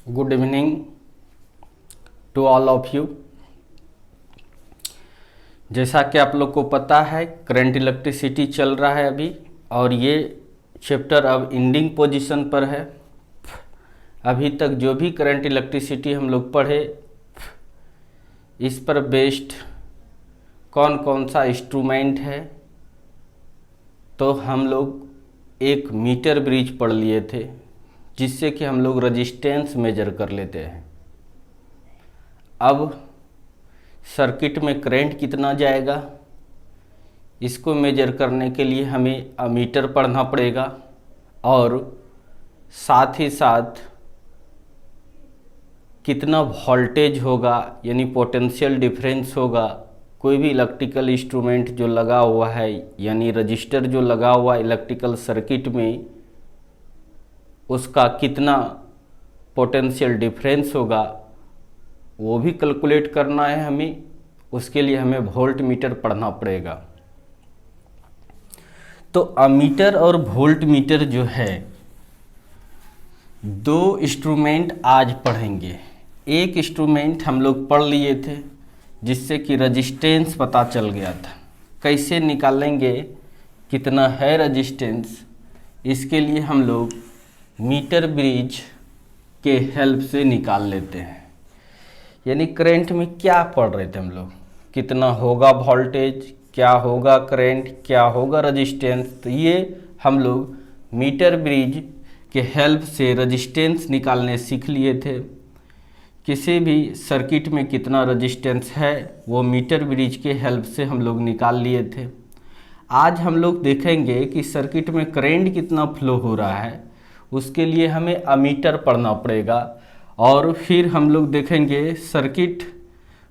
Good evening to all of you. जैसा कि आप लोग को पता है करंट इलेक्ट्रिसिटी चल रहा है अभी, और ये चैप्टर अब एंडिंग पोजीशन पर है। अभी तक जो भी करंट इलेक्ट्रिसिटी हम लोग पढ़े, इस पर बेस्ड कौन कौन सा इंस्ट्रूमेंट है, तो हम लोग एक मीटर ब्रिज पढ़ लिए थे, जिससे कि हम लोग रजिस्टेंस मेजर कर लेते हैं। अब सर्किट में करंट कितना जाएगा, इसको मेजर करने के लिए हमें अमीटर पढ़ना पड़ेगा, और साथ ही साथ कितना वोल्टेज होगा यानी पोटेंशियल डिफरेंस होगा। कोई भी इलेक्ट्रिकल इंस्ट्रूमेंट जो लगा हुआ है यानी रजिस्टर जो लगा हुआ इलेक्ट्रिकल सर्किट में, उसका कितना पोटेंशियल डिफरेंस होगा वो भी कैलकुलेट करना है हमें। उसके लिए हमें वोल्ट मीटर पढ़ना पड़ेगा। तो अमीटर और वोल्ट मीटर जो है, दो इंस्ट्रूमेंट आज पढ़ेंगे। एक इंस्ट्रूमेंट हम लोग पढ़ लिए थे, जिससे कि रजिस्टेंस पता चल गया था। कैसे निकालेंगे कितना है रजिस्टेंस, इसके लिए हम लोग मीटर ब्रिज के हेल्प से निकाल लेते हैं। यानी करंट में क्या पढ़ रहे थे हम लोग, कितना होगा वोल्टेज, क्या होगा करंट, क्या होगा रजिस्टेंस। तो ये हम लोग मीटर ब्रिज के हेल्प से रजिस्टेंस निकालने सीख लिए थे। किसी भी सर्किट में कितना रजिस्टेंस है वो मीटर ब्रिज के हेल्प से हम लोग निकाल लिए थे। आज हम लोग देखेंगे कि सर्किट में करंट कितना फ्लो हो रहा है, उसके लिए हमें अमीटर पढ़ना पड़ेगा। और फिर हम लोग देखेंगे सर्किट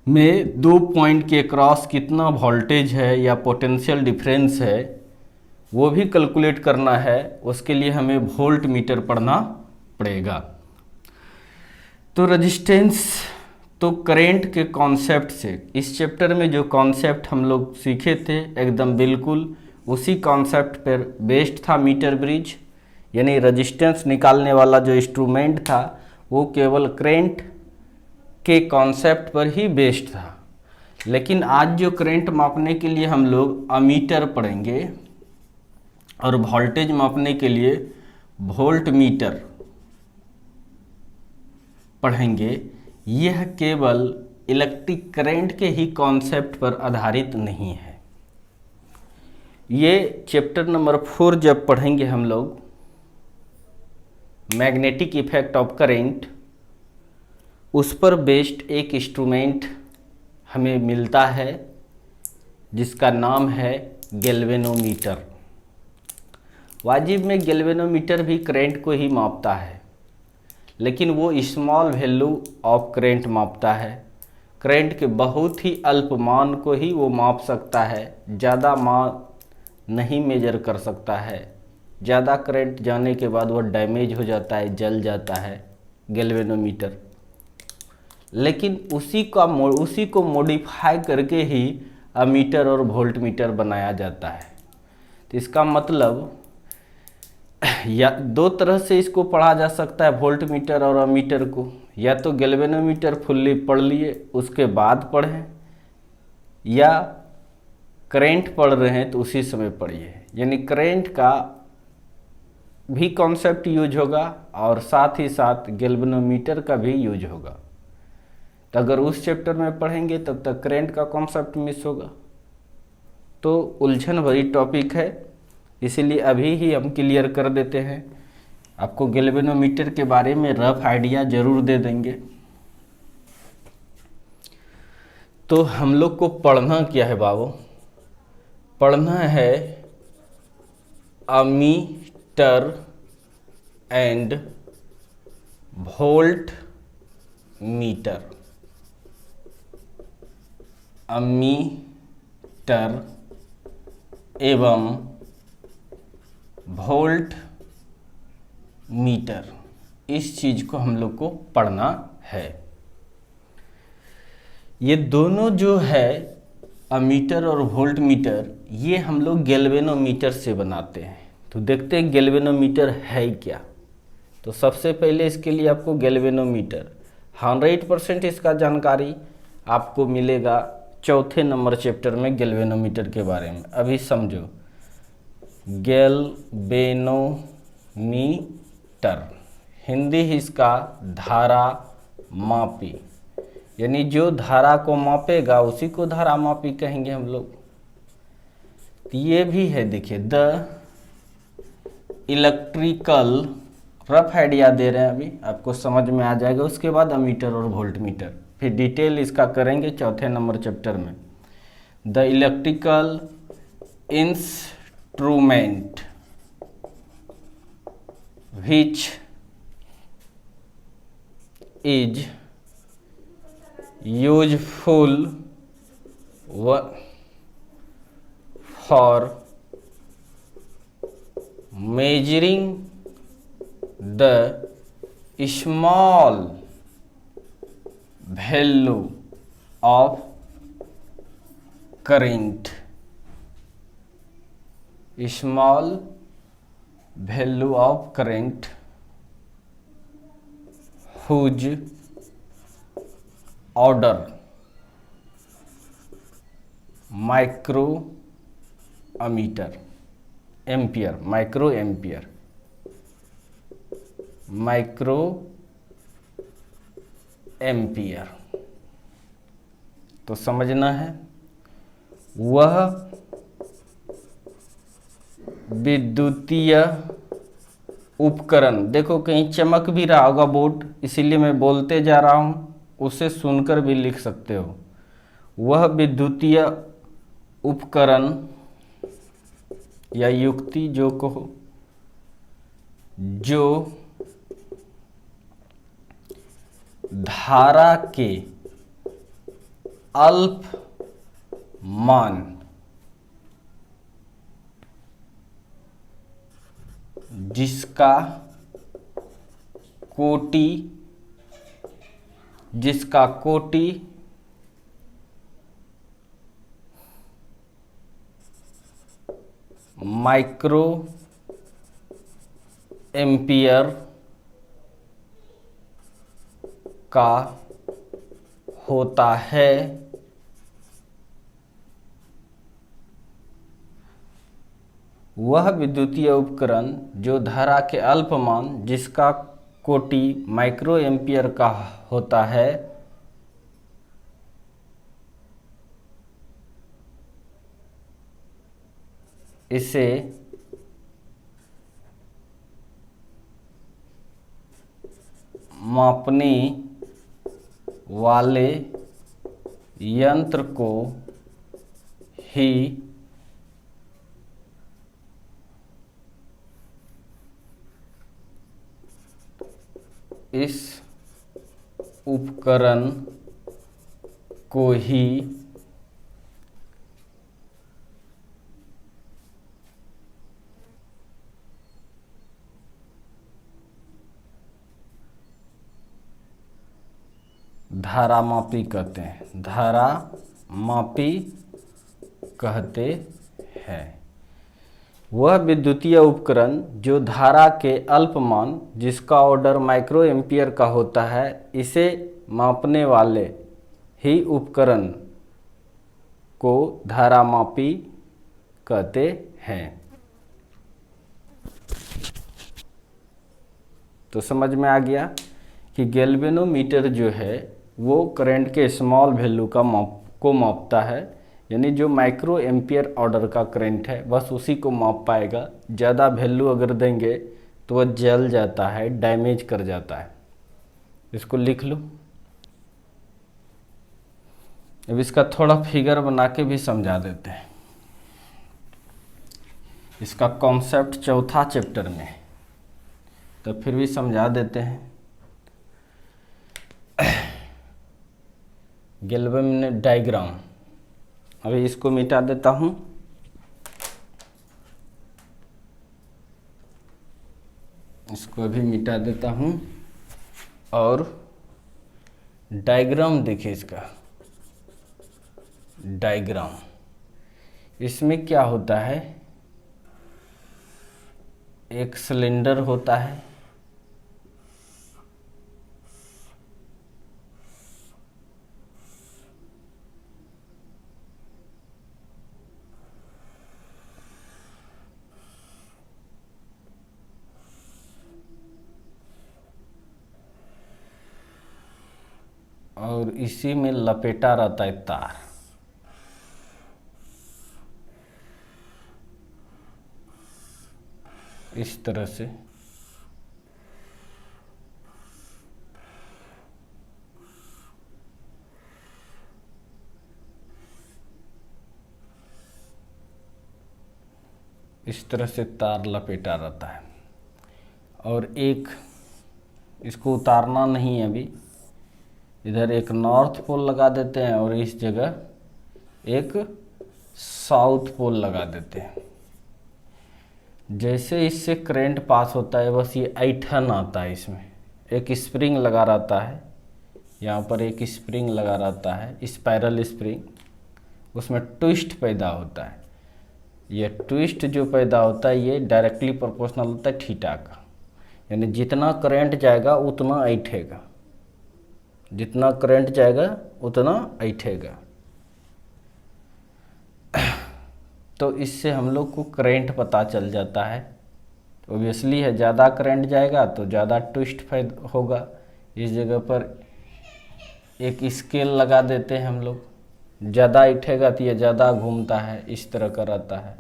में दो पॉइंट के क्रॉस कितना वोल्टेज है या पोटेंशियल डिफरेंस है, वो भी कैलकुलेट करना है। उसके लिए हमें वोल्ट मीटर पढ़ना पड़ेगा। तो रजिस्टेंस तो करंट के कॉन्सेप्ट से, इस चैप्टर में जो कॉन्सेप्ट हम लोग सीखे थे एकदम बिल्कुल उसी कॉन्सेप्ट पर बेस्ड था मीटर ब्रिज। यानी रजिस्टेंस निकालने वाला जो इंस्ट्रूमेंट था वो केवल करंट के कॉन्सेप्ट पर ही बेस्ड था। लेकिन आज जो करंट मापने के लिए हम लोग अमीटर पढ़ेंगे, और वोल्टेज मापने के लिए वोल्ट मीटर पढ़ेंगे। यह केवल इलेक्ट्रिक करंट के ही कॉन्सेप्ट पर आधारित नहीं है। ये चैप्टर नंबर 4 जब पढ़ेंगे हम लोग, मैग्नेटिक इफेक्ट ऑफ करंट, उस पर बेस्ड एक इंस्ट्रूमेंट हमें मिलता है जिसका नाम है गैल्वेनोमीटर। वाजिब में गैल्वेनोमीटर भी करंट को ही मापता है, लेकिन वो स्मॉल वैल्यू ऑफ करंट मापता है। करंट के बहुत ही अल्प मान को ही वो माप सकता है, ज़्यादा मान नहीं मेजर कर सकता है। ज़्यादा करंट जाने के बाद वो डैमेज हो जाता है, जल जाता है गैल्वेनोमीटर। लेकिन उसी को मॉडिफाई करके ही अमीटर और वोल्ट मीटर बनाया जाता है। तो इसका मतलब या दो तरह से इसको पढ़ा जा सकता है, वोल्ट मीटर और अमीटर को। या तो गैल्वेनोमीटर फुल्ली पढ़ लिए उसके बाद पढ़ें, या करंट पढ़ रहे हैं तो उसी समय पढ़िए। यानी करंट का भी कॉन्सेप्ट यूज होगा और साथ ही साथ गैल्वेनोमीटर का भी यूज होगा। तो अगर उस चैप्टर में पढ़ेंगे तब तक करंट का कॉन्सेप्ट मिस होगा, तो उलझन भरी टॉपिक है। इसीलिए अभी ही हम क्लियर कर देते हैं। आपको गैल्वेनोमीटर के बारे में रफ आइडिया जरूर दे देंगे। तो हम लोग को पढ़ना क्या है बाबू, पढ़ना है ammeter and volt meter. Ammeter एवं वोल्ट मीटर, इस चीज को हम लोग को पढ़ना है। ये दोनों जो है अमीटर और वोल्ट मीटर, ये हम लोग गैल्वेनोमीटर से बनाते हैं। तो देखते हैं गैल्वेनोमीटर है क्या। तो सबसे पहले इसके लिए आपको गैल्वेनोमीटर 100% इसका जानकारी आपको मिलेगा चौथे नंबर चैप्टर में गैल्वेनोमीटर के बारे में। अभी समझो, गैल्वेनोमीटर हिंदी ही इसका धारा मापी, यानी जो धारा को मापेगा उसी को धारा मापी कहेंगे हम लोग। तो ये भी है, देखिए द इलेक्ट्रिकल, रफ आइडिया दे रहे हैं, अभी आपको समझ में आ जाएगा। उसके बाद अमीटर और वोल्टमीटर, फिर डिटेल इसका करेंगे चौथे नंबर चैप्टर में। The electrical instrument which is useful for measuring the small value of current, small value of current whose order microammeter ampere, micro ampere, micro ampere. तो समझना है, वह विद्युतीय उपकरण, देखो कहीं चमक भी रहा होगा बोर्ड, इसीलिए मैं बोलते जा रहा हूं, उसे सुनकर भी लिख सकते हो। वह विद्युतीय उपकरण या युक्ति जो कहो, जो धारा के अल्प मान जिसका कोटि माइक्रो एम्पियर का होता है, वह विद्युतीय उपकरण जो धारा के अल्पमान जिसका कोटि माइक्रो एम्पियर का होता है, इसे मापने वाले यंत्र को ही इस उपकरण को ही धारा मापी कहते हैं, धारा मापी कहते हैं। वह विद्युतीय उपकरण जो धारा के अल्पमान जिसका ऑर्डर माइक्रो एम्पियर का होता है, इसे मापने वाले ही उपकरण को धारा मापी कहते हैं। तो समझ में आ गया कि गैल्वेनोमीटर जो है वो करंट के स्मॉल वैल्यू को मापता है, यानी जो माइक्रो एम्पियर ऑर्डर का करंट है बस उसी को माप पाएगा। ज़्यादा वैल्यू अगर देंगे तो वह जल जाता है, डैमेज कर जाता है। इसको लिख लो। अब इसका थोड़ा फिगर बना के भी समझा देते हैं। इसका कॉन्सेप्ट चौथा चैप्टर में, तो फिर भी समझा देते हैं। गैल्वेन डायग्राम, अभी इसको मिटा देता हूं। इसको भी मिटा देता हूं और डायग्राम देखिए इसका। डायग्राम, इसमें क्या होता है, एक सिलेंडर होता है, और इसी में लपेटा रहता है तार। इस तरह से तार लपेटा रहता है। और एक इसको उतारना नहीं है अभी, इधर एक नॉर्थ पोल लगा देते हैं और इस जगह एक साउथ पोल लगा देते हैं। जैसे इससे करंट पास होता है बस ये ऐंठन आता है, इसमें एक स्प्रिंग लगा रहता है, यहाँ पर एक स्प्रिंग लगा रहता है, स्पाइरल स्प्रिंग, उसमें ट्विस्ट पैदा होता है। ये ट्विस्ट जो पैदा होता है ये डायरेक्टली प्रोपोर्शनल होता है थीटा का, यानी जितना करंट जाएगा उतना ऐंठेगा, जितना करंट जाएगा उतना ऐंठेगा। तो इससे हम लोग को करंट पता चल जाता है। ऑब्वियसली है, ज़्यादा करंट जाएगा तो ज़्यादा ट्विस्ट होगा। इस जगह पर एक स्केल लगा देते हैं हम लोग, ज़्यादा ऐंठेगा तो ये ज़्यादा घूमता है, इस तरह का रहता है।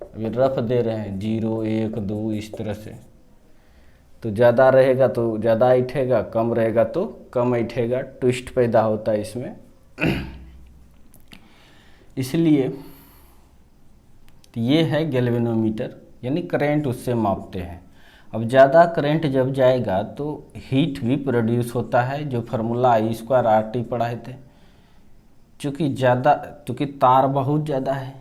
अभी रफ दे रहे हैं 0 1 2 इस तरह से, तो ज़्यादा रहेगा तो ज़्यादा ऐंठेगा, कम रहेगा तो कम ऐंठेगा, ट्विस्ट पैदा होता है इसमें। इसलिए ये है गैल्वेनोमीटर, यानी करंट उससे मापते हैं। अब ज़्यादा करंट जब जाएगा तो हीट भी प्रोड्यूस होता है, जो फार्मूला I²RT पढ़ाए थे। चूँकि तार बहुत ज़्यादा है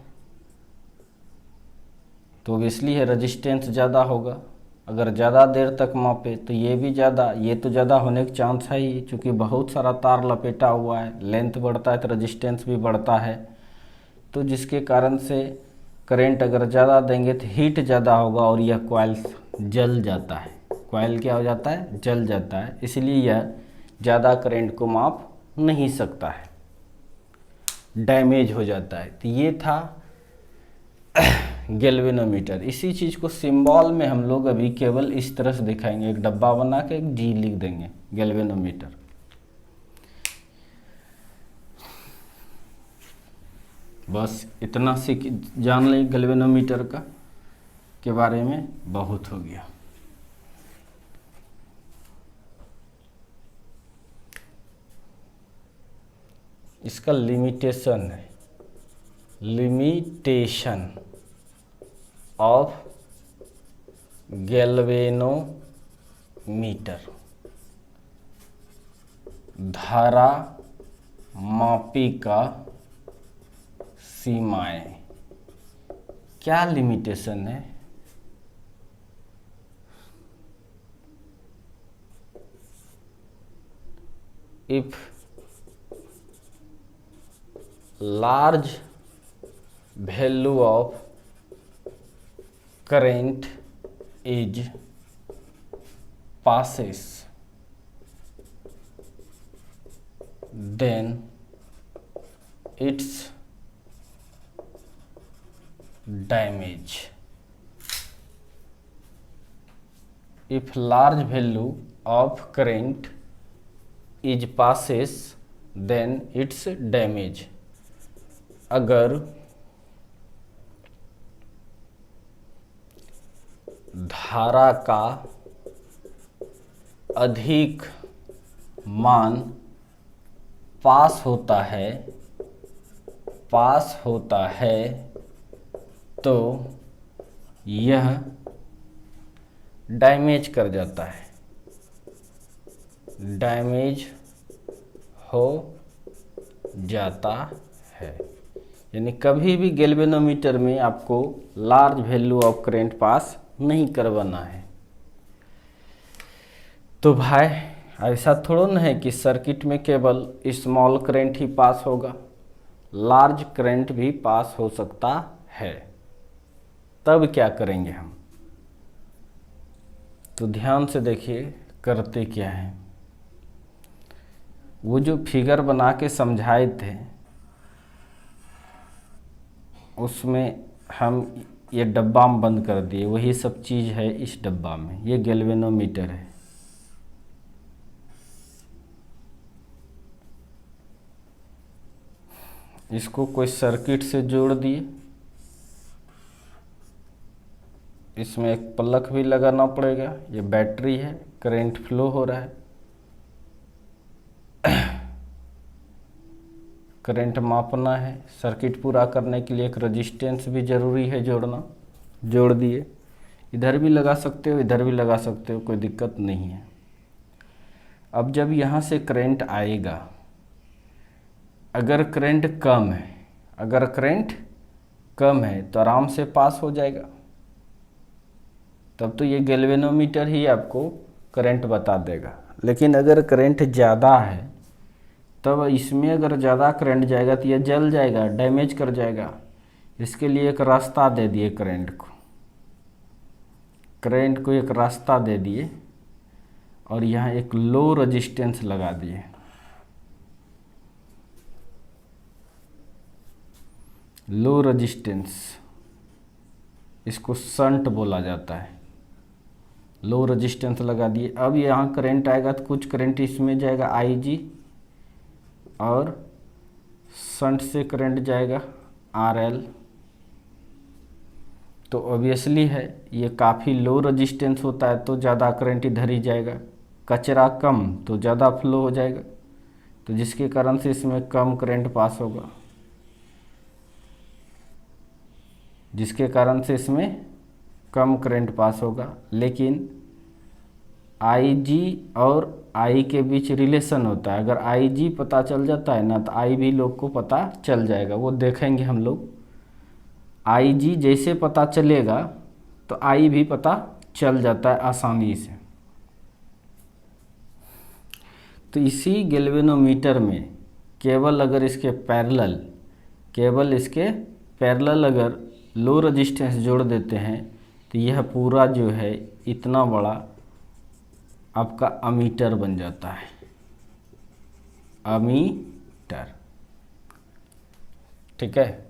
तो ऑब्वियसली है रजिस्टेंस ज़्यादा होगा। अगर ज़्यादा देर तक मापे तो ये भी ज़्यादा, ये तो ज़्यादा होने का चांस है ही, चूँकि बहुत सारा तार लपेटा हुआ है, लेंथ बढ़ता है तो रजिस्टेंस भी बढ़ता है। तो जिसके कारण से करंट अगर ज़्यादा देंगे तो हीट ज़्यादा होगा और यह कॉइल जल जाता है। कॉइल क्या हो जाता है? जल जाता है। इसलिए यह ज़्यादा करंट को माप नहीं सकता है, डैमेज हो जाता है। तो ये था गैल्वेनोमीटर। इसी चीज़ को सिंबल में हम लोग अभी केवल इस तरह से दिखाएंगे, एक डब्बा बना के एक G लिख देंगे, गैल्वेनोमीटर। बस इतना जान लें गैल्वेनोमीटर का के बारे में, बहुत हो गया। इसका लिमिटेशन है, लिमिटेशन ऑफ गैल्वेनोमीटर, धारा मापी का सीमाएं। क्या लिमिटेशन है? If large value of current is passes, then its damage. If large value of current is passes, then its damage. अगर धारा का अधिक मान पास होता है तो यह डैमेज कर जाता है, डैमेज हो जाता है। यानी कभी भी गैल्वेनोमीटर में आपको large value of current pass नहीं करवाना है। तो भाई ऐसा थोड़ा ना है कि सर्किट में केवल स्मॉल करंट ही पास होगा, लार्ज करंट भी पास हो सकता है। तब क्या करेंगे हम? तो ध्यान से देखिए करते क्या है। वो जो फिगर बना के समझाए थे उसमें हम ये डब्बा में बंद कर दिए, वही सब चीज़ है इस डब्बा में। ये गैल्वेनोमीटर है, इसको कोई सर्किट से जोड़ दिए, इसमें एक प्लग भी लगाना पड़ेगा। ये बैटरी है, करंट फ्लो हो रहा है, करंट मापना है। सर्किट पूरा करने के लिए एक रेजिस्टेंस भी ज़रूरी है जोड़ना, जोड़ दिए। इधर भी लगा सकते हो, इधर भी लगा सकते हो, कोई दिक्कत नहीं है। अब जब यहाँ से करंट आएगा, अगर करंट कम है, अगर करंट कम है तो आराम से पास हो जाएगा, तब तो ये गैल्वेनोमीटर ही आपको करंट बता देगा। लेकिन अगर करंट ज़्यादा है, तब इसमें अगर ज़्यादा करंट जाएगा तो ये जल जाएगा, डैमेज कर जाएगा। इसके लिए एक रास्ता दे दिए, करंट को एक रास्ता दे दिए और यहाँ एक लो रेजिस्टेंस लगा दिए। लो रेजिस्टेंस, इसको शंट बोला जाता है। लो रेजिस्टेंस लगा दिए। अब यहाँ करंट आएगा तो कुछ करंट इसमें जाएगा IG, और शंट से करंट जाएगा RL। तो ऑब्वियसली है ये काफ़ी लो रेजिस्टेंस होता है तो ज़्यादा करंट इधर ही जाएगा, कचरा कम तो ज़्यादा फ्लो हो जाएगा, तो जिसके कारण से इसमें कम करंट पास होगा, जिसके कारण से इसमें कम करंट पास होगा। लेकिन IG और I के बीच रिलेशन होता है। अगर IG पता चल जाता है ना तो I भी लोग को पता चल जाएगा, वो देखेंगे हम लोग। IG जैसे पता चलेगा तो I भी पता चल जाता है आसानी से। तो इसी गैल्वेनोमीटर में केवल अगर इसके पैरेलल अगर लो रेजिस्टेंस जोड़ देते हैं तो यह पूरा जो है इतना बड़ा आपका अमीटर बन जाता है, अमीटर। ठीक है।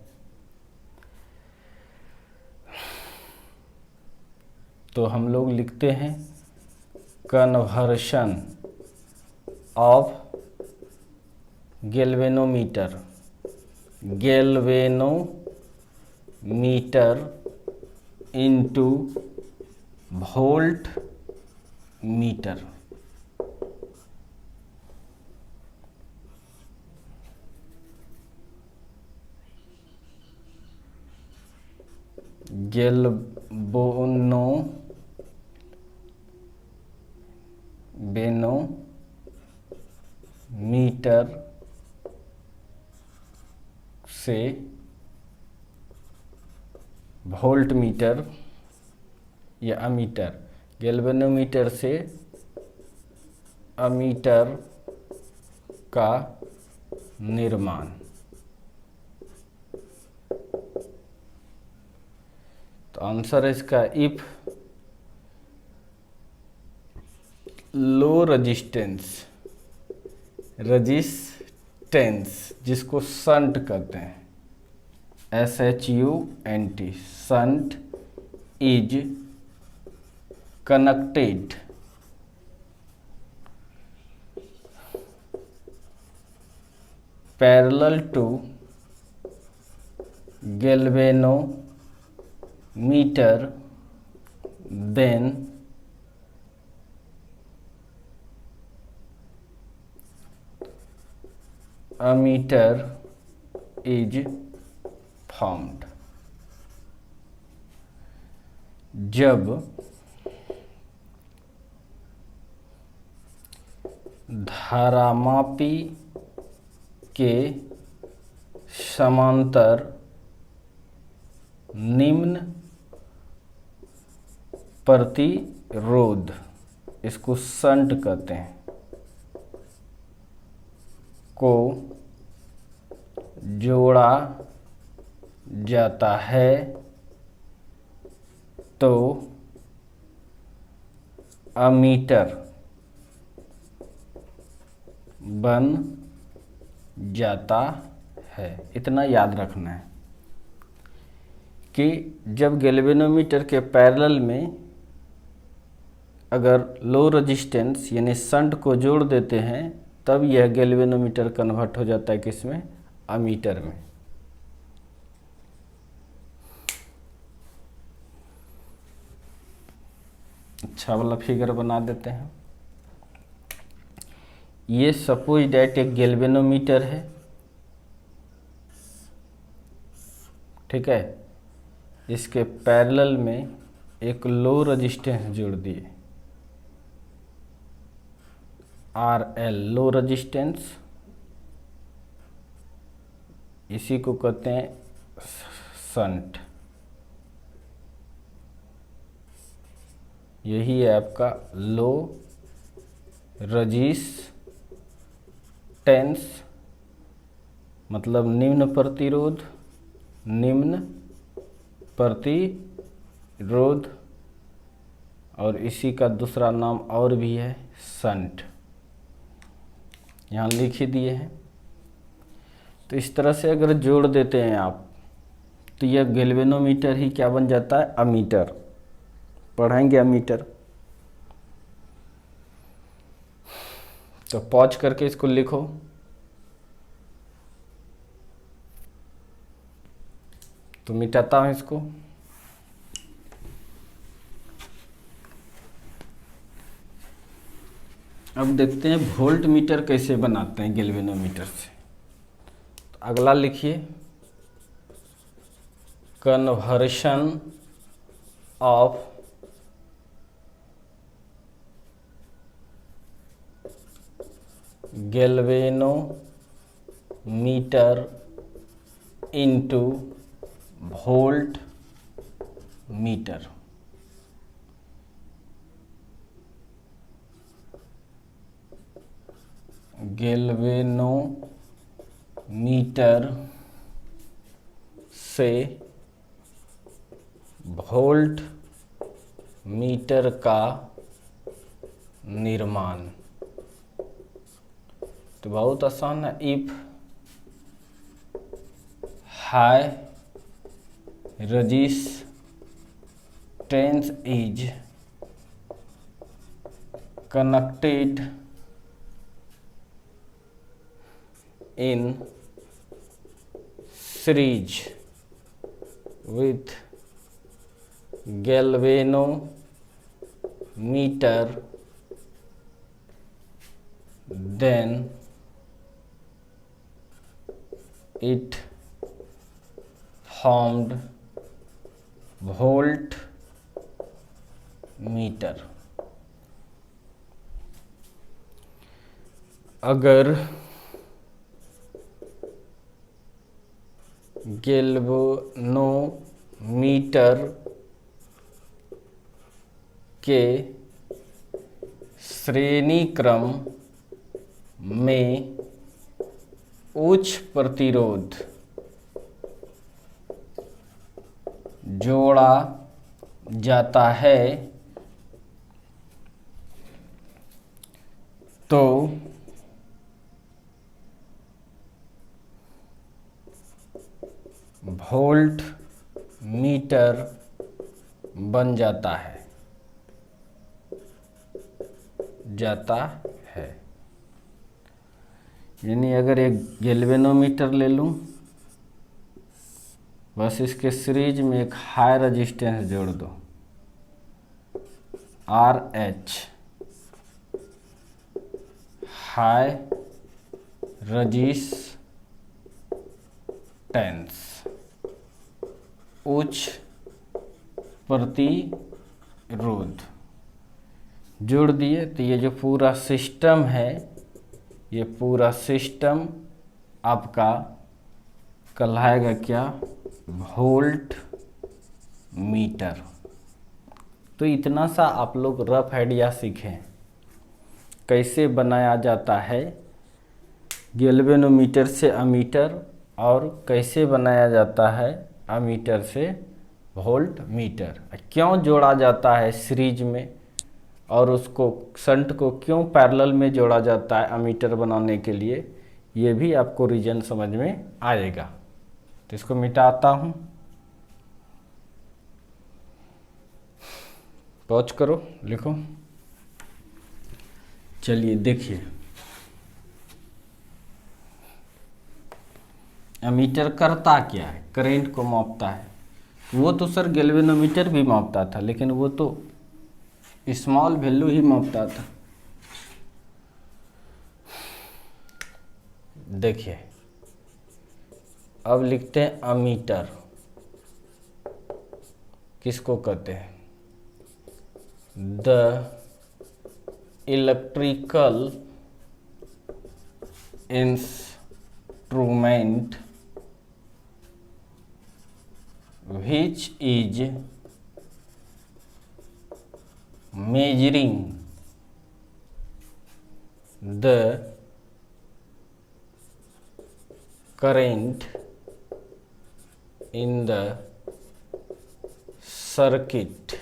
तो हम लोग लिखते हैं conversion of galvanometer into volt meter. Galvanometer से वोल्ट मीटर या अमीटर, गैल्वेनोमीटर से अमीटर का निर्माण। तो आंसर है इसका इफ लो रेजिस्टेंस जिसको शंट कहते हैं, SHUNT, shunt is connected parallel to galvanometer, then ammeter is formed। जब धारामापी के समांतर निम्न प्रतिरोध, इसको शंट कहते हैं, को जोड़ा जाता है तो अमीटर बन जाता है। इतना याद रखना है कि जब गैल्वेनोमीटर के पैरेलल में अगर लो रेजिस्टेंस यानी शंट को जोड़ देते हैं तब यह गैल्वेनोमीटर कन्वर्ट हो जाता है किसमें, अमीटर में। अच्छा वाला फिगर बना देते हैं। ये सपोज डैट एक गैल्वेनोमीटर है, ठीक है। इसके पैरेलल में एक लो रेजिस्टेंस जोड़ दिए, RL लो रेजिस्टेंस, इसी को कहते हैं शंट। यही है आपका लो रेजिस्टेंस, मतलब निम्न प्रतिरोध, निम्न प्रतिरोध, और इसी का दूसरा नाम और भी है शंट, यहाँ लिख ही दिए हैं। तो इस तरह से अगर जोड़ देते हैं आप तो यह गैल्वेनोमीटर ही क्या बन जाता है, अमीटर। पढ़ाएंगे अमीटर। तो पॉज करके इसको लिखो। तो मिटाता हूं इसको। अब देखते हैं वोल्ट मीटर कैसे बनाते हैं गैल्वेनोमीटर से। तो अगला लिखिए, conversion of galvanometer into volt meter. Galvanometer से वोल्ट मीटर का निर्माण। तो बहुत आसान है। If high resistance is connected in series with galvanometer, then it formed voltmeter। अगर गैल्वेनोमीटर के श्रेणी क्रम में उच्च प्रतिरोध जोड़ा जाता है तो वोल्ट मीटर बन जाता है। यानी अगर एक गैल्वेनोमीटर ले लूं, बस इसके सीरीज में एक हाई रेजिस्टेंस जोड़ दो, RH हाई रेजिस्टेंस, उच्च प्रतिरोध जोड़ दिए। तो ये जो पूरा सिस्टम है, ये पूरा सिस्टम आपका कहलाएगा क्या, वोल्ट मीटर। तो इतना सा आप लोग रफ आइडिया सीखें कैसे बनाया जाता है गैल्वेनोमीटर से अमीटर, और कैसे बनाया जाता है अमीटर से वोल्ट मीटर। क्यों जोड़ा जाता है सीरीज में, और उसको शंट को क्यों पैरेलल में जोड़ा जाता है अमीटर बनाने के लिए, ये भी आपको रीजन समझ में आएगा। तो इसको मिटाता हूँ, पॉज करो, लिखो। चलिए देखिए, अमीटर करता क्या है, करंट को मापता है। वो तो सर गैल्वेनोमीटर भी मापता था, लेकिन वो तो स्मॉल वैल्यू ही मापता था। देखिए अब लिखते हैं अमीटर, किसको कहते हैं? The electrical instrument which is measuring the current in the circuit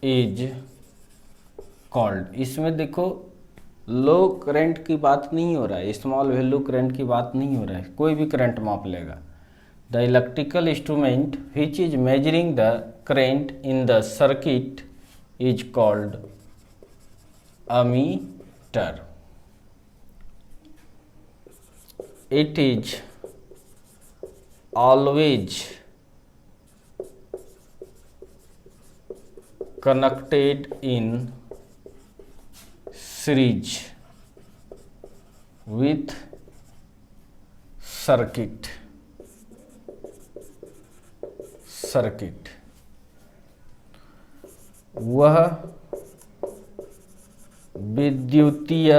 is called। इसमें देखो लो करंट की बात नहीं हो रहा है, स्मॉल वैल्यू करंट की बात नहीं हो रहा है, कोई भी करंट माप लेगा। The electrical instrument which is measuring the current in the circuit is called ammeter. It is always connected in series with circuit. वह विद्युतीय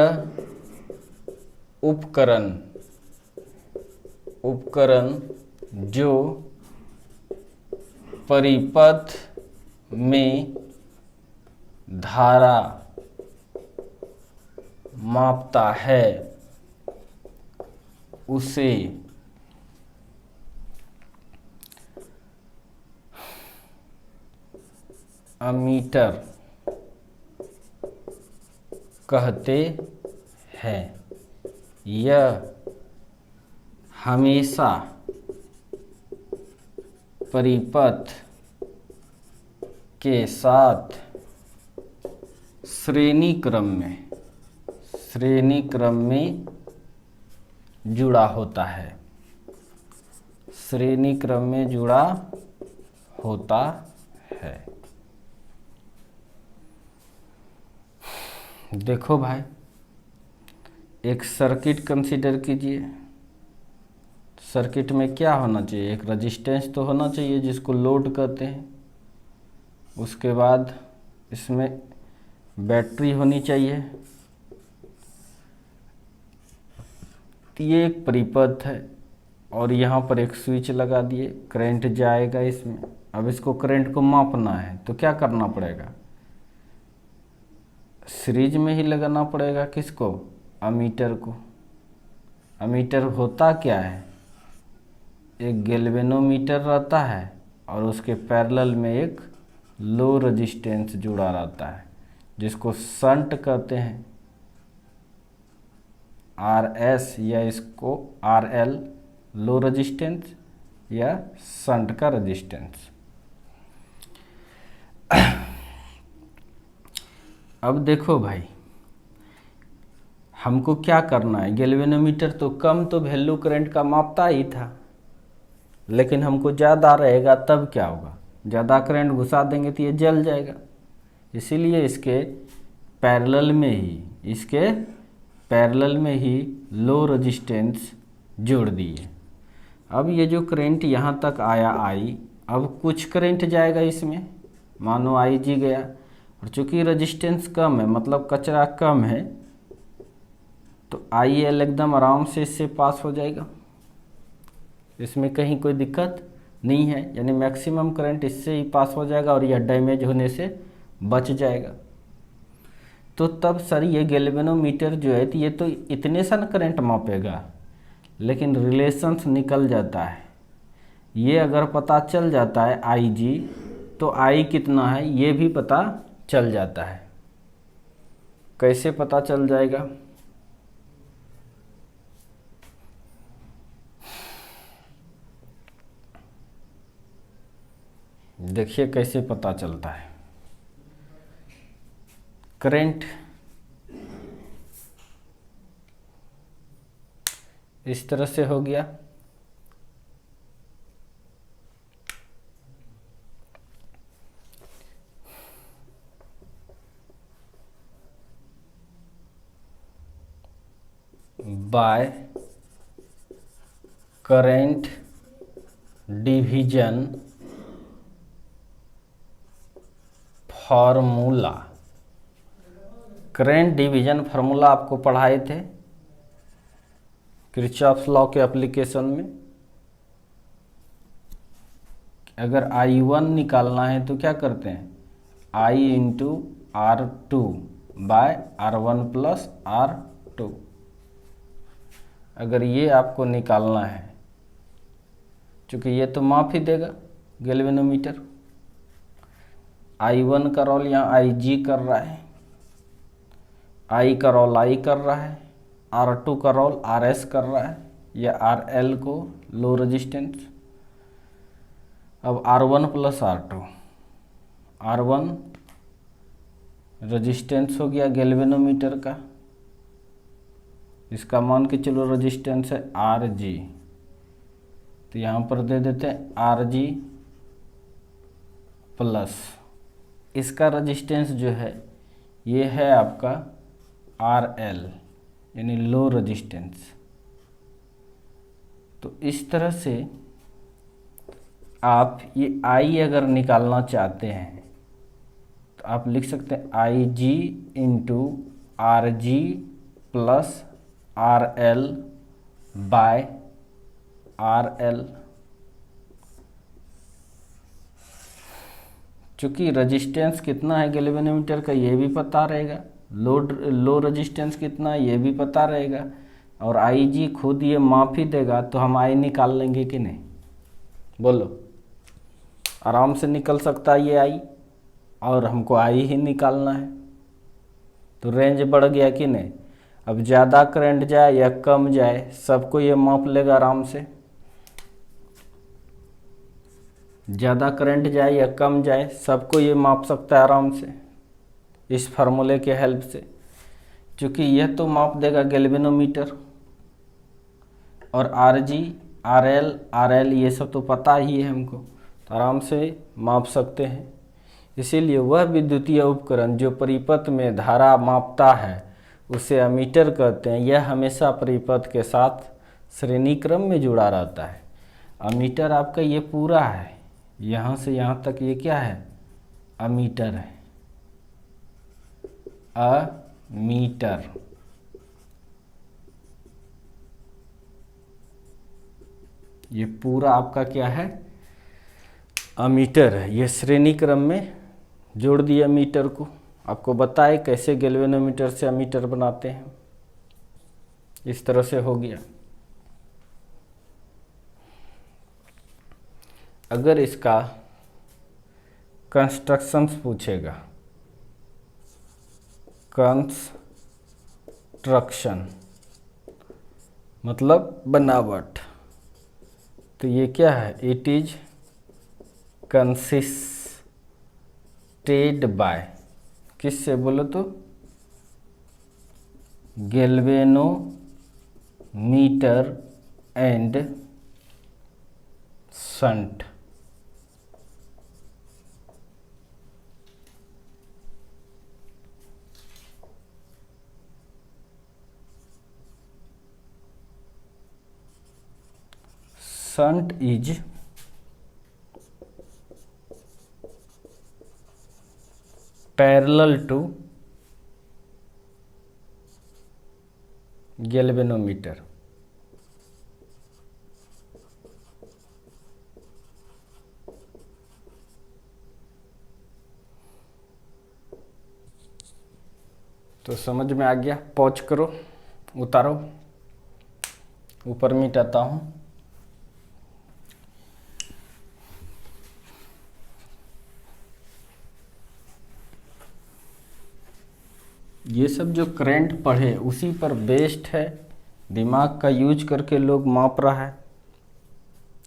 उपकरण जो परिपथ में धारा मापता है उसे अमीटर कहते हैं। यह हमेशा परिपथ के साथ श्रेणी क्रम में जुड़ा होता है, श्रेणी क्रम में जुड़ा होता है। देखो भाई एक सर्किट कंसीडर कीजिए। सर्किट में क्या होना चाहिए? एक रेजिस्टेंस तो होना चाहिए जिसको लोड कहते हैं। उसके बाद इसमें बैटरी होनी चाहिए। तो ये एक परिपथ है और यहाँ पर एक स्विच लगा दिए, करंट जाएगा इसमें। अब इसको करंट को मापना है तो क्या करना पड़ेगा? सीरीज में ही लगाना पड़ेगा। किसको? अमीटर को। अमीटर होता क्या है? एक गैल्वेनोमीटर रहता है और उसके पैरेलल में एक लो रेजिस्टेंस जुड़ा रहता है जिसको शंट कहते हैं, RS या इसको RL लो रेजिस्टेंस या शंट का रेजिस्टेंस। अब देखो भाई हमको क्या करना है? गैल्वेनोमीटर तो कम तो वैल्यू करंट का मापता ही था, लेकिन हमको ज़्यादा रहेगा तब क्या होगा? ज़्यादा करंट घुसा देंगे तो ये जल जाएगा। इसीलिए इसके पैरेलल में ही लो रेजिस्टेंस जोड़ दिए। अब ये जो करंट यहाँ तक आया आई, अब कुछ करंट जाएगा इसमें, मानो IG गया, और चूंकि रेजिस्टेंस कम है मतलब कचरा कम है तो IL एकदम आराम से इससे पास हो जाएगा। इसमें कहीं कोई दिक्कत नहीं है, यानी मैक्सिमम करंट इससे ही पास हो जाएगा और यह डैमेज होने से बच जाएगा। तो तब सर ये गैल्वेनोमीटर जो है तो ये तो इतने सा करंट मापेगा, लेकिन रिलेशंस निकल जाता है। ये अगर पता चल जाता है IG तो I कितना है ये भी पता चल जाता है। कैसे पता चल जाएगा? देखिए कैसे पता चलता है। करंट इस तरह से हो गया, by current division formula. Current division formula आपको पढ़ाए थे किरचॉफ लॉ के एप्लीकेशन में। अगर I1 निकालना है तो क्या करते हैं, I into R2 bye R1 plus R2। अगर ये आपको निकालना है, चूँकि ये तो माप ही देगा गैल्वेनोमीटर। I1 का रोल यहाँ IG कर रहा है, I का रोल I कर रहा है, R2 का रोल RS कर रहा है, या RL को लो रेजिस्टेंस। अब R1 plus R2, R1 resistance हो गया गैल्वेनोमीटर का, इसका मान के चलो रेजिस्टेंस है RG, तो यहाँ पर दे देते हैं RG प्लस इसका रेजिस्टेंस जो है ये है आपका RL यानी लो रेजिस्टेंस। तो इस तरह से आप ये I अगर निकालना चाहते हैं तो आप लिख सकते हैं IG into RG plus RL by RL। चूँकि रेजिस्टेंस कितना है गैल्वेनोमीटर का ये भी पता रहेगा, लो रेजिस्टेंस कितना है ये भी पता रहेगा, और IG खुद ये माप ही देगा, तो हम I निकाल लेंगे कि नहीं, बोलो। आराम से निकल सकता है ये I, और हमको I ही निकालना है, तो रेंज बढ़ गया कि नहीं। अब ज़्यादा करंट जाए या कम जाए सबको ये माप लेगा आराम से, ज़्यादा करंट जाए या कम जाए सबको ये माप सकता है आराम से इस फार्मूले के हेल्प से, क्योंकि यह तो माप देगा गैल्वेनोमीटर, और RG RL ये सब तो पता ही है हमको, तो आराम से माप सकते हैं। इसीलिए वह विद्युतीय उपकरण जो परिपथ में धारा मापता है उसे अमीटर कहते हैं। यह हमेशा परिपथ के साथ श्रेणी क्रम में जुड़ा रहता है। अमीटर आपका ये पूरा है, यहाँ से यहाँ तक ये क्या है, अमीटर है, अमीटर। ये पूरा आपका क्या है, अमीटर है। ये श्रेणी क्रम में जोड़ दिया मीटर को। आपको बताए कैसे गैल्वेनोमीटर से अमीटर बनाते हैं, इस तरह से हो गया। अगर इसका कंस्ट्रक्शंस पूछेगा, कंस्ट्रक्शन मतलब बनावट, तो ये क्या है, इट इज कंसिस्टेड बाय, किससे बोलो तो, galvanometer and shunt. Shunt is parallel to galvanometer. तो समझ में आ गया। पॉज करो, उतारो, ऊपर मिटाता हूँ। ये सब जो करंट पढ़े उसी पर बेस्ड है, दिमाग का यूज करके लोग माप रहा है।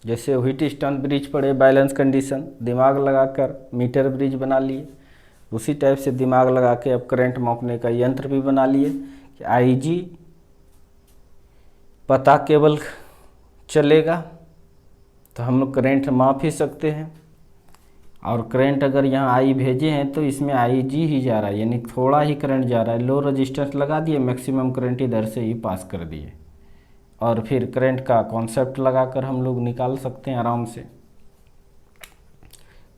जैसे व्हीटस्टोन ब्रिज पढ़े, बैलेंस कंडीशन, दिमाग लगाकर मीटर ब्रिज बना लिए, उसी टाइप से दिमाग लगा के अब करंट मापने का यंत्र भी बना लिए कि IG पता केवल चलेगा तो हम लोग करंट माप ही सकते हैं, और करंट अगर यहाँ I भेजे हैं तो इसमें IG ही जा रहा है, यानी थोड़ा ही करंट जा रहा है। लो रेजिस्टेंस लगा दिए, मैक्सिमम करंट इधर से ही पास कर दिए, और फिर करंट का कॉन्सेप्ट लगाकर हम लोग निकाल सकते हैं आराम से।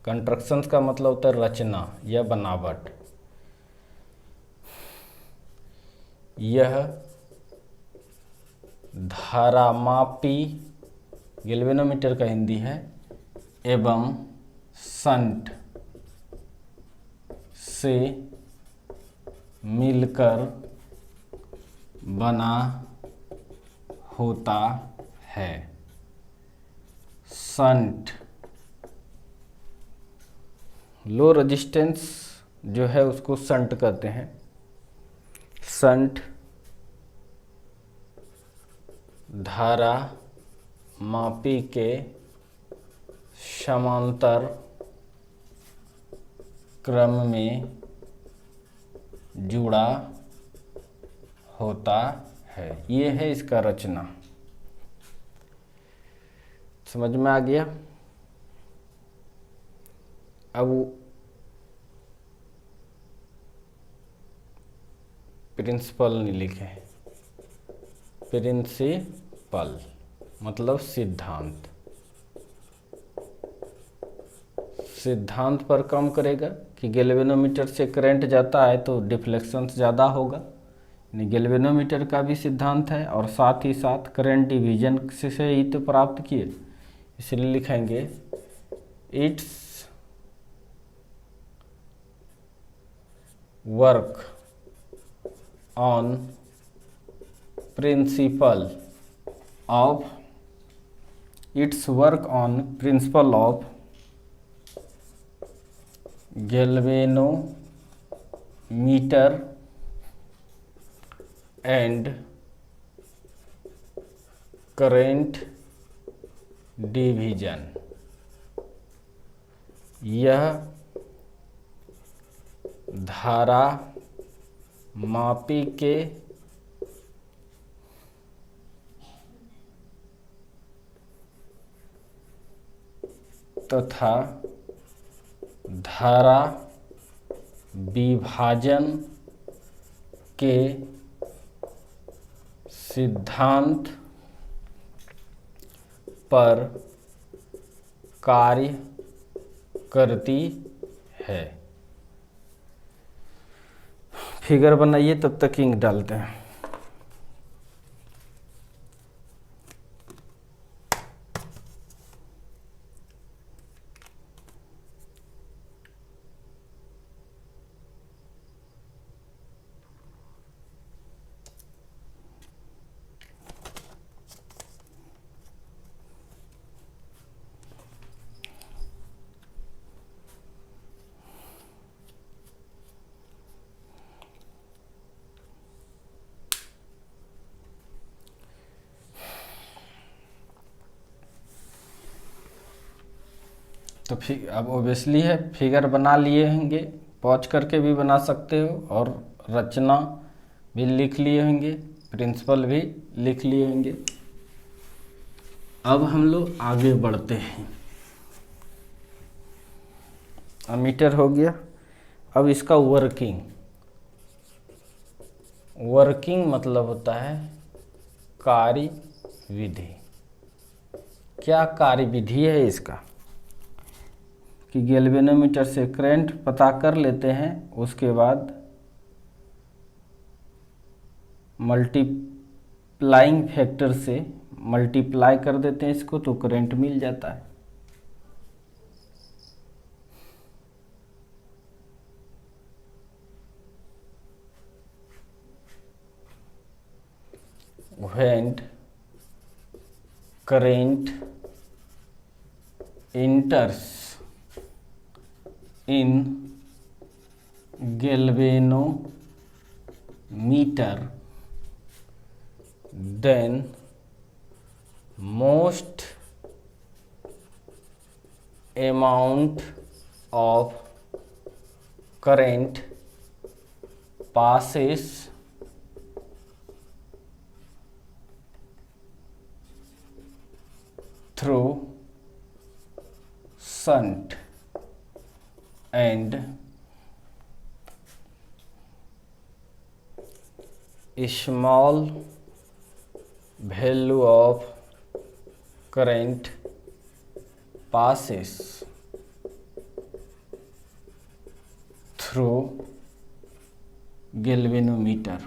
कंस्ट्रक्शंस का मतलब होता है रचना या बनावट। यह धारामापी गैल्वेनोमीटर का हिंदी है एवं शंट से मिलकर बना होता है। शंट लो रेजिस्टेंस जो है उसको शंट कहते हैं। शंट धारा मापी के समांतर क्रम में जुड़ा होता है। ये है इसका रचना। समझ में आ गया। अब प्रिंसिपल नहीं लिखे, प्रिंसिपल मतलब सिद्धांत। सिद्धांत पर काम करेगा कि गैल्वेनोमीटर से करंट जाता है तो डिफ्लेक्शंस ज़्यादा होगा, यानी गैल्वेनोमीटर का भी सिद्धांत है और साथ ही साथ करंट डिवीजन से ही तो प्राप्त किए, इसलिए लिखेंगे it's work on principle of galvanometer and current division। यह धारा मापी के तथा धारा विभाजन के सिद्धांत पर कार्य करती है। फिगर बनाइए, तब तक इंक डालते हैं। तो फिर अब ओबियसली है, फिगर बना लिए होंगे, पॉज करके भी बना सकते हो और रचना भी लिख लिए होंगे, प्रिंसिपल भी लिख लिए होंगे। अब हम लोग आगे बढ़ते हैं। अमीटर हो गया। अब इसका वर्किंग मतलब होता है कार्य विधि। क्या कार्य विधि है इसका कि गैल्वेनोमीटर से करंट पता कर लेते हैं, उसके बाद मल्टीप्लाइंग फैक्टर से मल्टीप्लाई कर देते हैं इसको, तो करंट मिल जाता है। When current enters in galvanometer, then most amount of current passes through shunt and small value of current passes through galvanometer.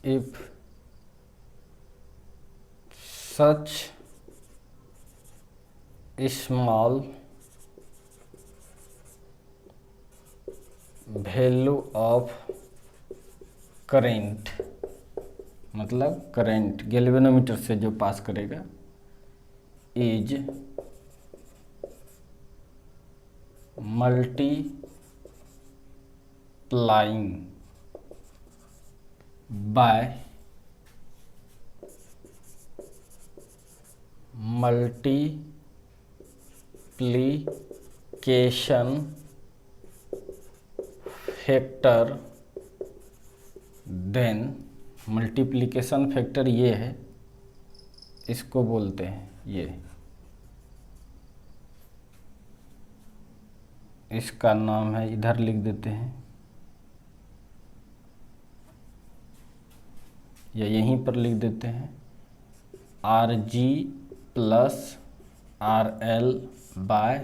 If such small value of current, मतलब current galvanometer से जो पास करेगा, is multiplying by multiplication factor, then multiplication factor ये है, इसको बोलते हैं, ये इसका नाम है, इधर लिख देते हैं या यहीं पर लिख देते हैं, Rg plus RL by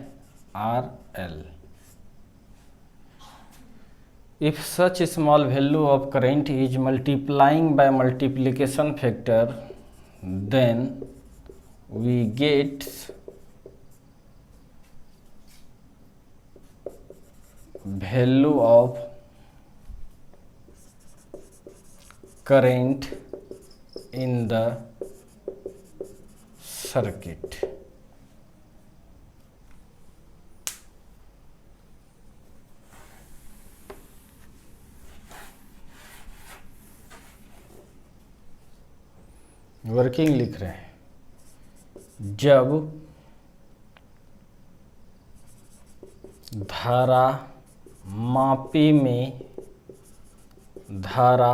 RL. If such small value of current is multiplying by multiplication factor, then we get value of current in the circuit. Working लिख रहे हैं, जब धारा मापी में धारा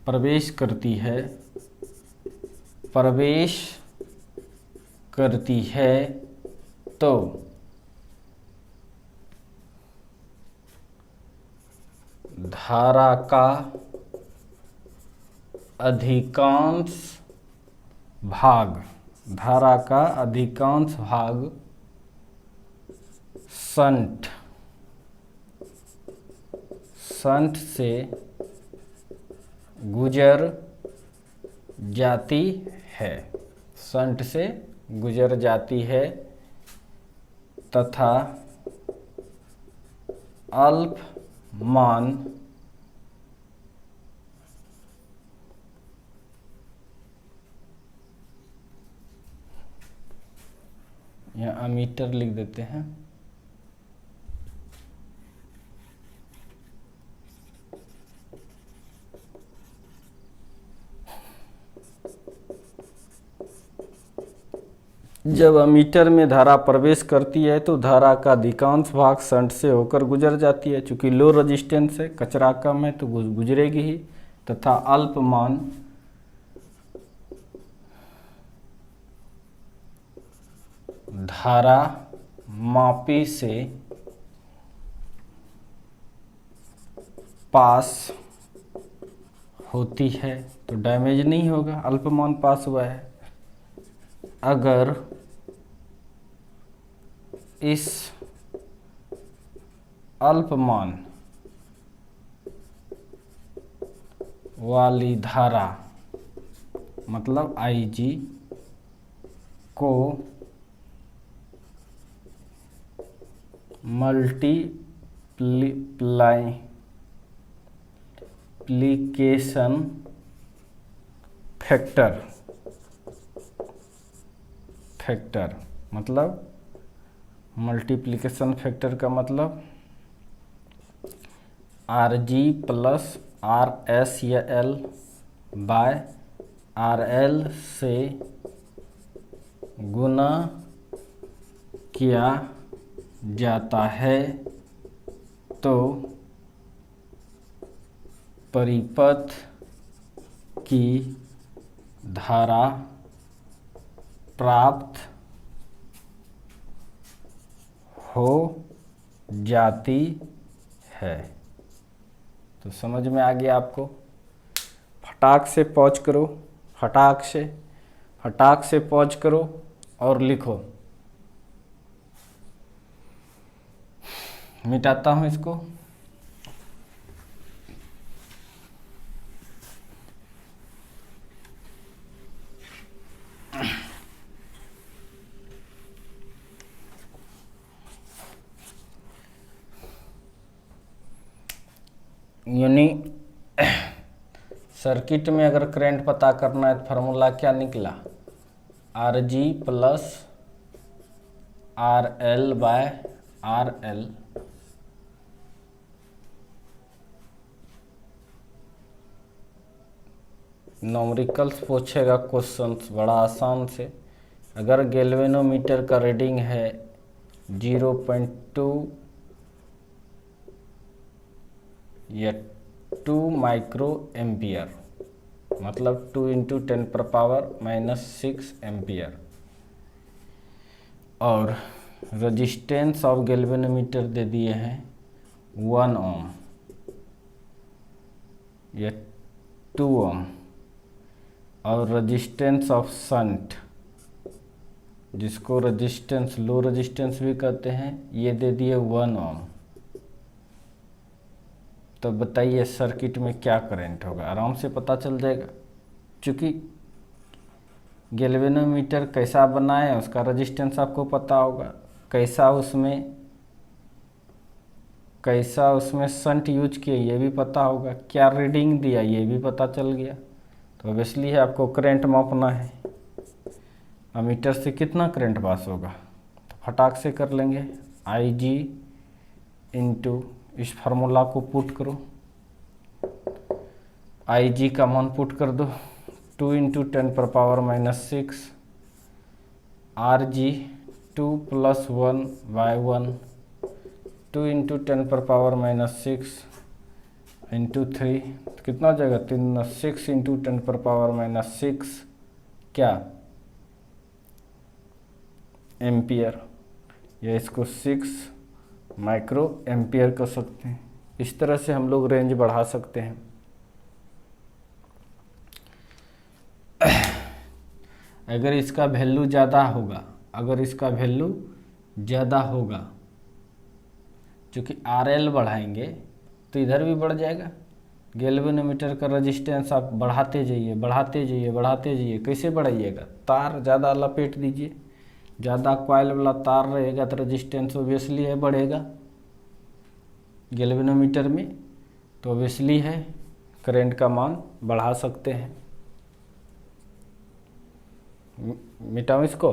प्रवेश करती है तो धारा का अधिकांश भाग शंट से गुजर जाती है तथा अल्पमान या अमीटर लिख देते हैं, जब अमीटर में धारा प्रवेश करती है तो धारा का अधिकांश भाग शंट से होकर गुजर जाती है। चूँकि लो रेजिस्टेंस है, कचरा कम है तो गुजरेगी ही, तथा अल्पमान धारा मापी से पास होती है तो डैमेज नहीं होगा, अल्पमान पास हुआ है। अगर इस अल्पमान वाली धारा मतलब Ig को मल्टीप्लिकेशन फैक्टर, फैक्टर मतलब मल्टीप्लिकेशन फैक्टर का मतलब are G plus R S या एल बाय आर एल से गुना किया जाता है तो परिपथ की धारा प्राप्त हो जाती है। तो समझ में आ गया आपको? फटाक से पॉज करो, फटाक से पॉज करो और लिखो। मिटाता हूं इसको। यानी सर्किट में अगर करंट पता करना है तो फार्मूला क्या निकला? Are G plus R L by R L. Numericals पूछेगा क्वेश्चंस बड़ा आसान से। अगर गैल्वेनोमीटर का रीडिंग है 0.2 या 2 माइक्रो एम्पियर, मतलब 2 इंटू 10⁻⁻6 एम्पियर, और रेजिस्टेंस ऑफ गैल्वेनोमीटर दे दिए हैं 1 ओम या 2 ओम, और रेजिस्टेंस ऑफ शंट, जिसको रेजिस्टेंस लो रेजिस्टेंस भी कहते हैं, ये दे दिए 1 ओम। तो बताइए सर्किट में क्या करंट होगा? आराम से पता चल जाएगा। चूँकि गैल्वेनोमीटर कैसा बना है उसका रेजिस्टेंस आपको पता होगा, कैसा उसमें शंट यूज किया ये भी पता होगा, क्या रीडिंग दिया ये भी पता चल गया। तो ऑब्वियसली है आपको करंट मापना है, अमीटर से कितना करंट पास होगा। तो फटाक से कर लेंगे। आई जी इंटू, इस फार्मूला को पुट करो, आई जी का मान पुट कर दो 2 into 10⁻⁻6 R G 2 + 1 by 1 2 into 10⁻⁻6 into 3, कितना हो जाएगा? 3 6 इंटू 10⁻⁻6 क्या एम्पियर, या इसको 6 माइक्रो एम्पियर कर सकते हैं। इस तरह से हम लोग रेंज बढ़ा सकते हैं। अगर इसका वैल्यू ज़्यादा होगा, क्योंकि आर एल बढ़ाएंगे तो इधर भी बढ़ जाएगा। गैल्वेनोमीटर का रेजिस्टेंस आप बढ़ाते जाइए। कैसे बढ़ाइएगा? तार ज़्यादा लपेट दीजिए, ज़्यादा कॉइल वाला तार रहेगा तो रेजिस्टेंस ऑब्वियसली है बढ़ेगा गैल्वेनोमीटर में, तो ऑब्वियसली है करंट का मान बढ़ा सकते हैं। मिटाऊं इसको?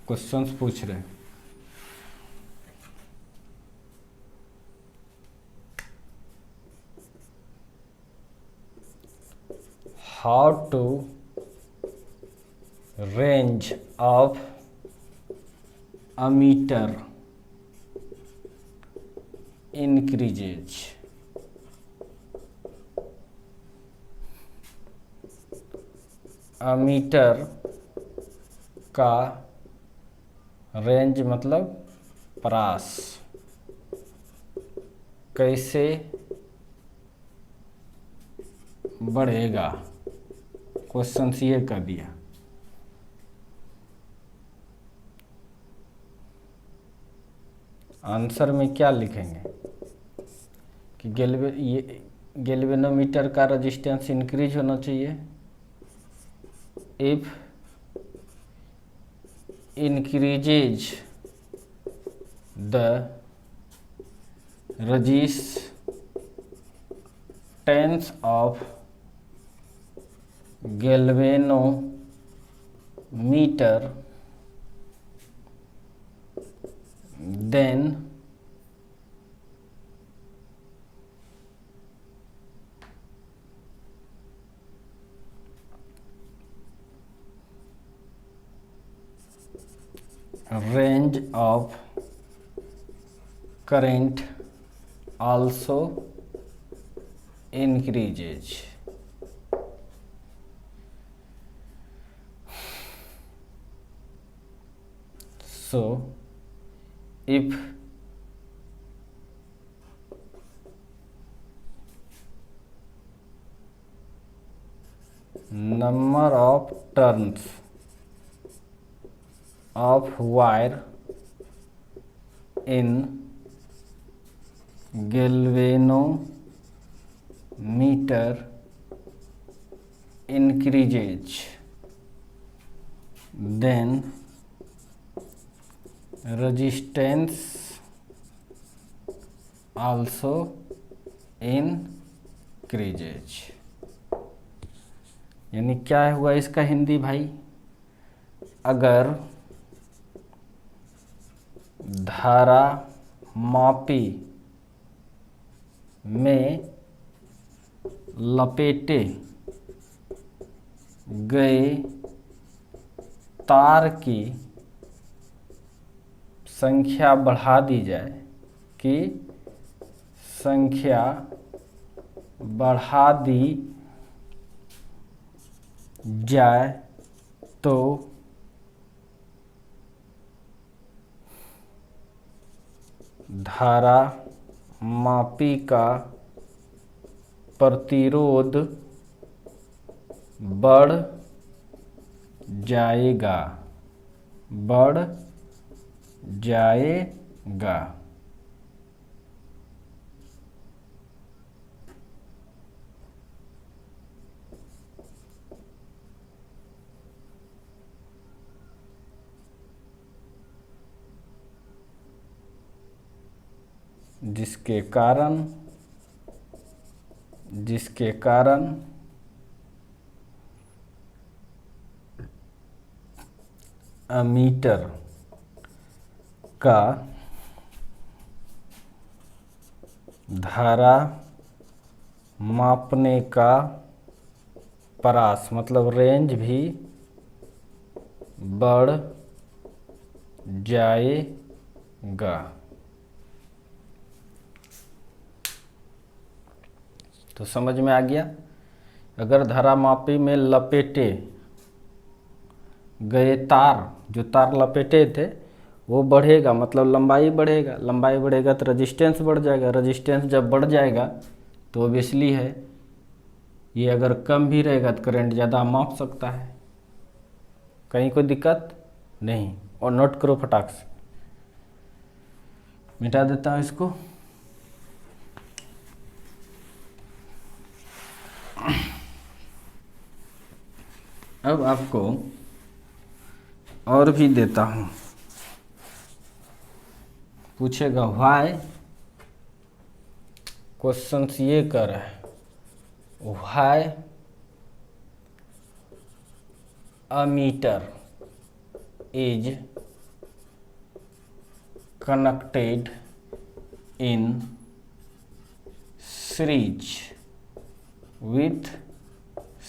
क्वेश्चंस पूछ रहे हैं। How to range of ammeter increases. Ammeter का रेंज मतलब परास कैसे बढ़ेगा? क्वेश्चन ये कर दिया। आंसर में क्या लिखेंगे कि गैल्वेनोमीटर का रेजिस्टेंस इंक्रीज होना चाहिए if increases the resistance of galvanometer, then range of current also increases. So if number of turns of wire in galvanometer increases, then resistance also increases. यानी क्या हुआ इसका हिंदी भाई, अगर धारा मापी में लपेटे गए तार की संख्या बढ़ा दी जाए, कि संख्या बढ़ा दी जाए तो धारा मापी का प्रतिरोध बढ़ जाएगा, बढ़ जाएगा। जिसके कारण अमीटर का धारा मापने का परास मतलब रेंज भी बढ़ जाएगा। तो समझ में आ गया, अगर धारा मापी में लपेटे गए तार, जो तार लपेटे थे वो बढ़ेगा, मतलब लंबाई बढ़ेगा, लंबाई बढ़ेगा तो रेजिस्टेंस बढ़ जाएगा, रेजिस्टेंस जब बढ़ जाएगा तो ऑब्वियसली है ये अगर कम भी रहेगा तो करंट ज़्यादा माप सकता है, कहीं कोई दिक्कत नहीं। और नोट करो फटाक से, मिटा देता हूँ इसको। अब आपको और भी देता हूँ, पूछेगा व्हाई, क्वेश्चंस ये कर रहा है why ammeter is connected in series with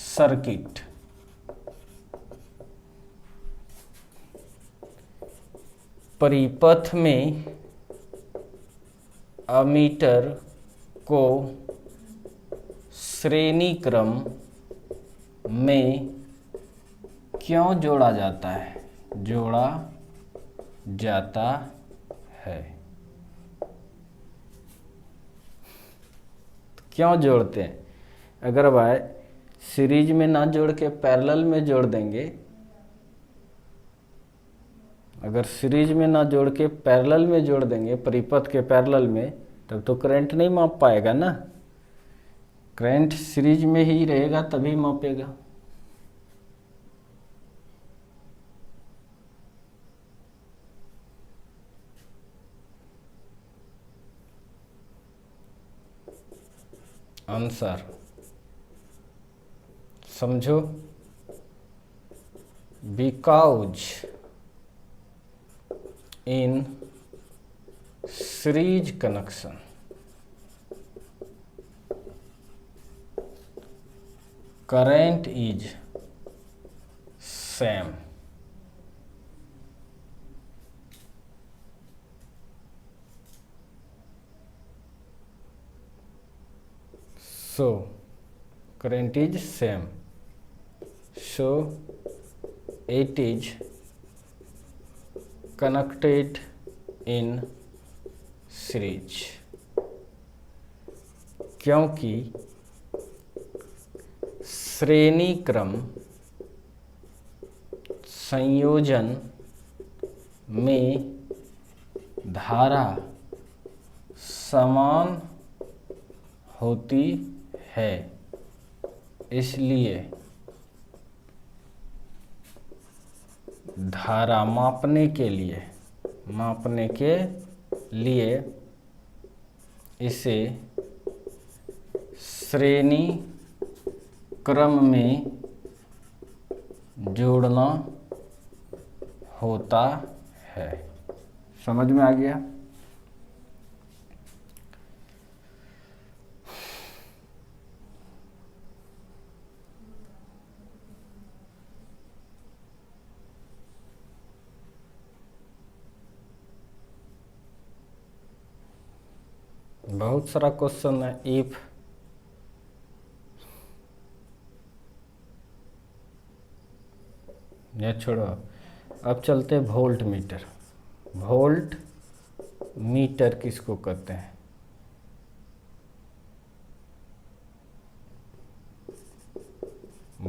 circuit, परिपथ में अमीटर को श्रेणी क्रम में क्यों जोड़ा जाता है, जोड़ा जाता है। क्यों जोड़ते हैं, अगर भाई सीरीज में ना जोड़ के पैरेलल में जोड़ देंगे, अगर सीरीज में ना जोड़ के पैरेलल में जोड़ देंगे, परिपथ के पैरेलल में, तब तो करंट नहीं माप पाएगा ना, करंट सीरीज में ही रहेगा तभी मापेगा। आंसर समझो, because in series connection current is same. So current is same, so it is connected in series, क्योंकि श्रेणी क्रम संयोजन में धारा समान होती है, इसलिए धारा मापने के लिए इसे श्रेणी क्रम में जोड़ना होता है। समझ में आ गया? बहुत सारा क्वेश्चन है। इफ ये छोड़ो, अब चलते वोल्ट मीटर। वोल्ट मीटर किसको कहते हैं?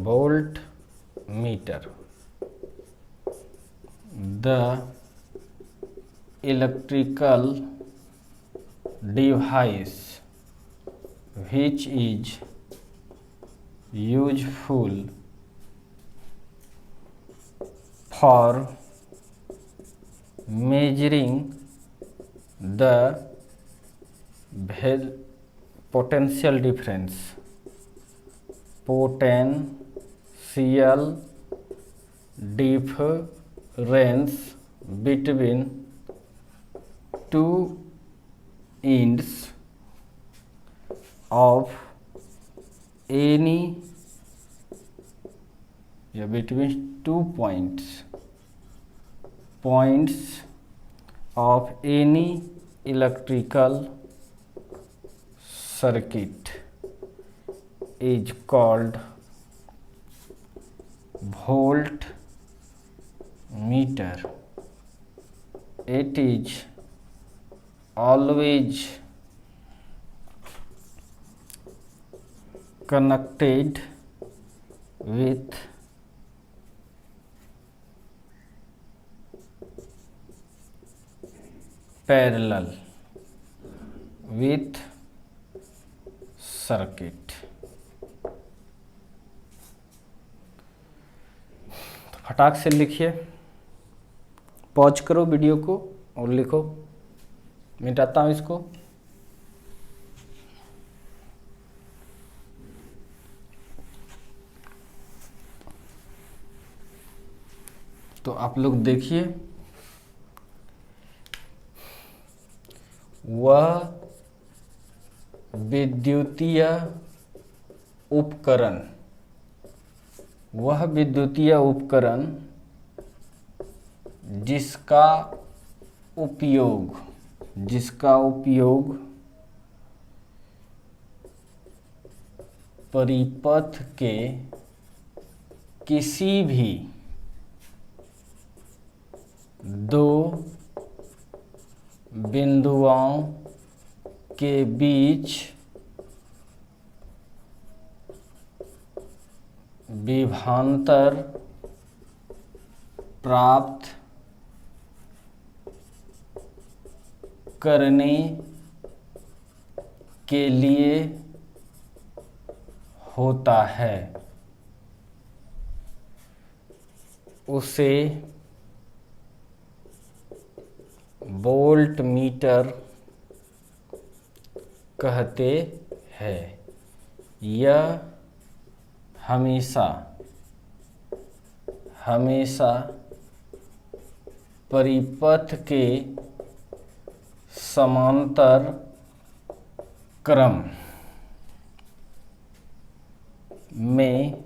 Volt meter the electrical device which is useful for measuring the potential difference between two ends of any between 2 points of any electrical circuit is called volt meter. It is always connected with parallel with circuit। तो फटाक से लिखिए, pause करो video को और लिखो। मिटाता हूँ इसको। तो आप लोग देखिए, वह विद्युतीय उपकरण जिसका उपयोग परिपथ के किसी भी दो बिंदुओं के बीच विभवांतर प्राप्त करने के लिए होता है, उसे वोल्ट मीटर कहते हैं। यह हमेशा परिपथ के समांतर क्रम में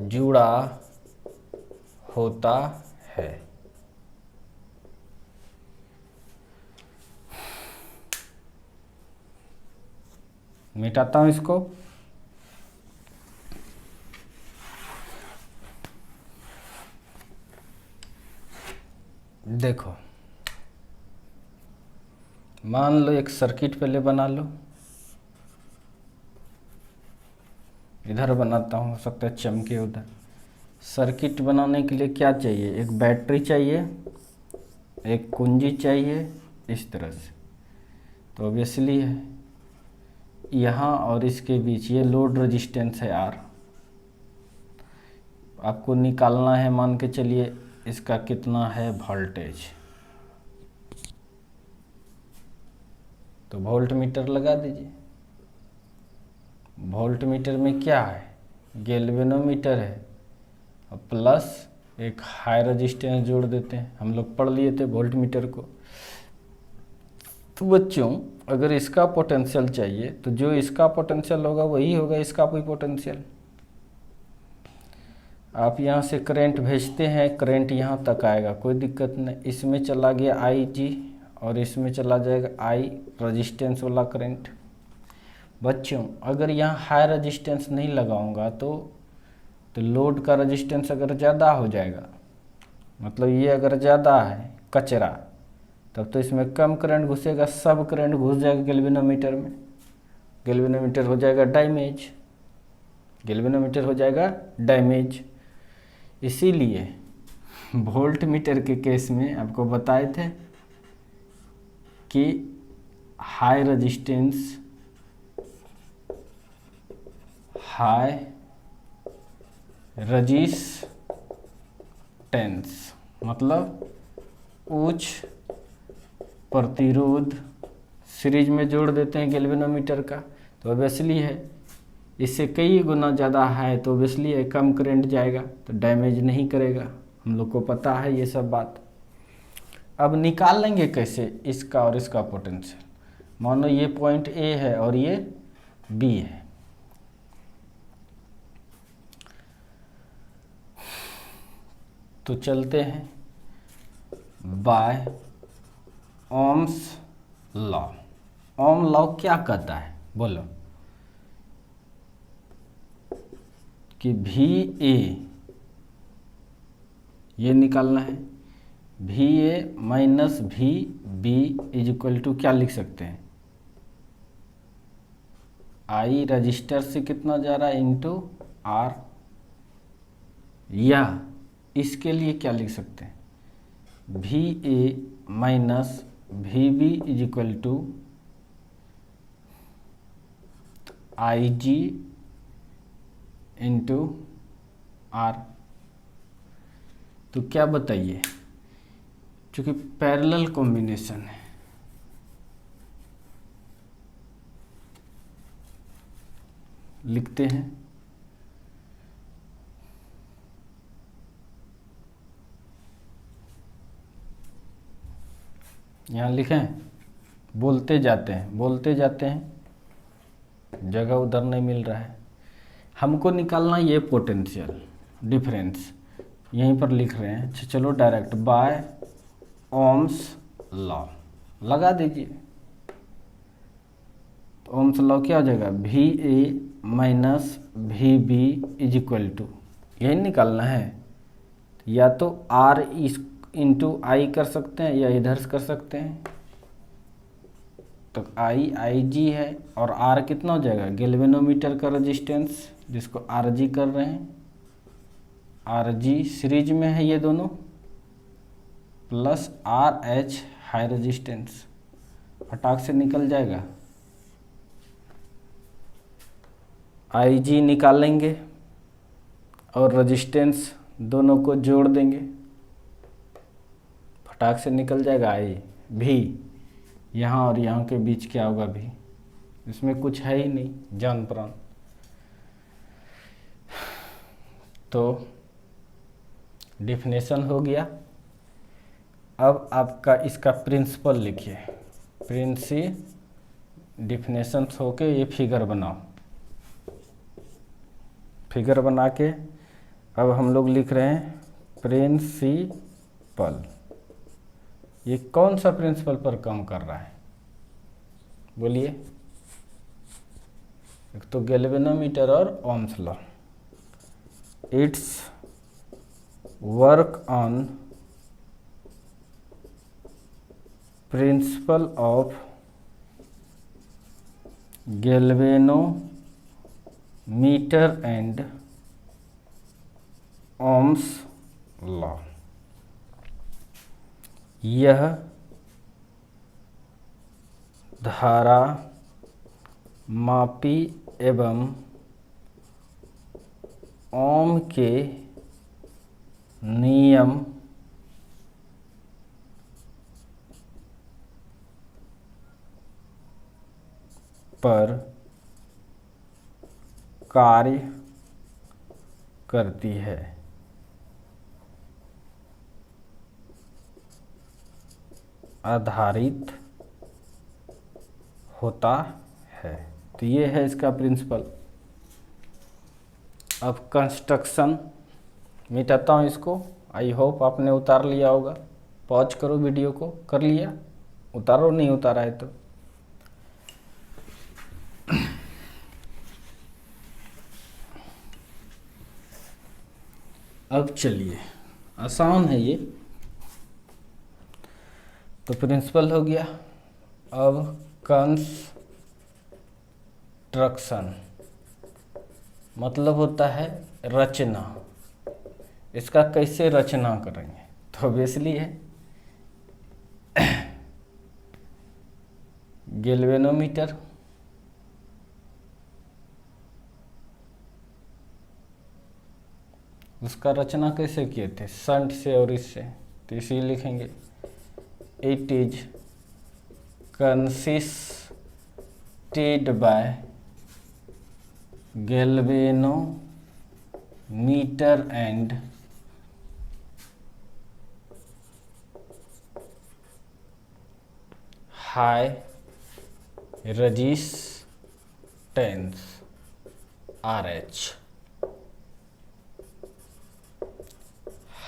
जुड़ा होता है। मिटाता हूं इसको। देखो, मान लो एक सर्किट पहले बना लो, इधर बनाता हूँ, हो सकता है चमके उधर। सर्किट बनाने के लिए क्या चाहिए? एक बैटरी चाहिए, एक कुंजी चाहिए, इस तरह से। तो ऑब्वियसली है यहाँ और इसके बीच ये लोड रेजिस्टेंस है R। आपको निकालना है, मान के चलिए इसका कितना है वोल्टेज। तो वोल्ट मीटर लगा दीजिए। वोल्ट मीटर में क्या है? गैल्वेनोमीटर है और प्लस एक हाई रेजिस्टेंस जोड़ देते हैं। हम लोग पढ़ लिए थे वोल्ट मीटर को। तो बच्चों, अगर इसका पोटेंशियल चाहिए तो जो इसका पोटेंशियल होगा वही होगा इसका भी पोटेंशियल। आप यहाँ से करंट भेजते हैं, करंट यहाँ तक आएगा, कोई दिक्कत नहीं। इसमें चला गया IG और इसमें चला जाएगा I, रेजिस्टेंस वाला करंट। बच्चों, अगर यहाँ हाई रेजिस्टेंस नहीं लगाऊंगा तो लोड का रेजिस्टेंस अगर ज़्यादा हो जाएगा, मतलब ये अगर ज़्यादा है कचरा, तब तो इसमें कम करंट घुसेगा, सब करंट घुस जाएगा गैल्वेनोमीटर में। गैल्वेनोमीटर हो जाएगा डैमेज, गैल्वेनोमीटर हो जाएगा डैमेज। इसीलिए वोल्ट मीटर के केस में आपको बताए थे कि हाई रेजिस्टेंस, हाई रेजिस्टेंस मतलब उच्च प्रतिरोध सीरीज में जोड़ देते हैं गैल्वेनोमीटर का। तो ऑब्वियसली है इससे कई गुना ज़्यादा है, तो ऑब्वियसली है कम करंट जाएगा तो डैमेज नहीं करेगा। हम लोग को पता है ये सब बात। अब निकाल लेंगे कैसे इसका और इसका पोटेंशियल। मानो ये पॉइंट A है और ये B है। तो चलते हैं बाय ओम्स लॉ। ओम लॉ क्या कहता है बोलो? कि VA ये निकालना है, VA minus VB is equal to क्या लिख सकते हैं? I रजिस्टर से कितना जा रहा है इंटू R, या इसके लिए क्या लिख सकते हैं? VA minus VB is equal to IG into R। तो क्या बताइए, चूँकि पैरेलल कॉम्बिनेशन है, लिखते हैं यहाँ लिखें, बोलते जाते हैं, जगह उधर नहीं मिल रहा है। हमको निकालना ये पोटेंशियल डिफरेंस, यहीं पर लिख रहे हैं। चलो डायरेक्ट बाय ओम्स लॉ लगा दीजिए। तो ओम्स लॉ क्या हो जाएगा? VA minus VB is equal to, यही निकालना है। या तो R इस इंटू I कर सकते हैं या इधर से कर सकते हैं। तो IG है और R कितना हो जाएगा? गैल्वेनोमीटर का रेजिस्टेंस जिसको RG कर रहे हैं, RG सीरीज में है ये दोनों, प्लस RH हाई रेजिस्टेंस, फटाक से निकल जाएगा। IG निकालेंगे और रेजिस्टेंस दोनों को जोड़ देंगे, फटाक से निकल जाएगा। I भी यहाँ और यहाँ के बीच क्या होगा? भी इसमें कुछ है ही नहीं जान प्राण। तो डिफिनेशन हो गया। अब आपका इसका प्रिंसिपल लिखिए। डिफिनेशन हो के ये फिगर बनाओ। फिगर बना के अब हम लोग लिख रहे हैं प्रिंसिपल। ये कौन सा प्रिंसिपल पर काम कर रहा है बोलिए? एक तो गैल्वेनोमीटर और Ohm's law. It's work on principle of galvanometer and Ohm's law. यह धारा मापी एवं ओम के नियम पर कार्य करती है। आधारित होता है। तो ये है इसका प्रिंसिपल। अब कंस्ट्रक्शन मिटाता हूँ इसको। आई होप आपने उतार लिया होगा। पॉज करो वीडियो को। कर लिया? उतारो, नहीं उतारा है तो अब चलिए, आसान है ये। तो प्रिंसिपल हो गया। अब कंस्ट्रक्शन मतलब होता है रचना। इसका कैसे रचना करेंगे? तो ऑब्वियसली है गैल्वेनोमीटर, उसका रचना कैसे किए थे? शंट से और इससे। तो इसी लिखेंगे it is consisted by galvanometer and high resistance RH।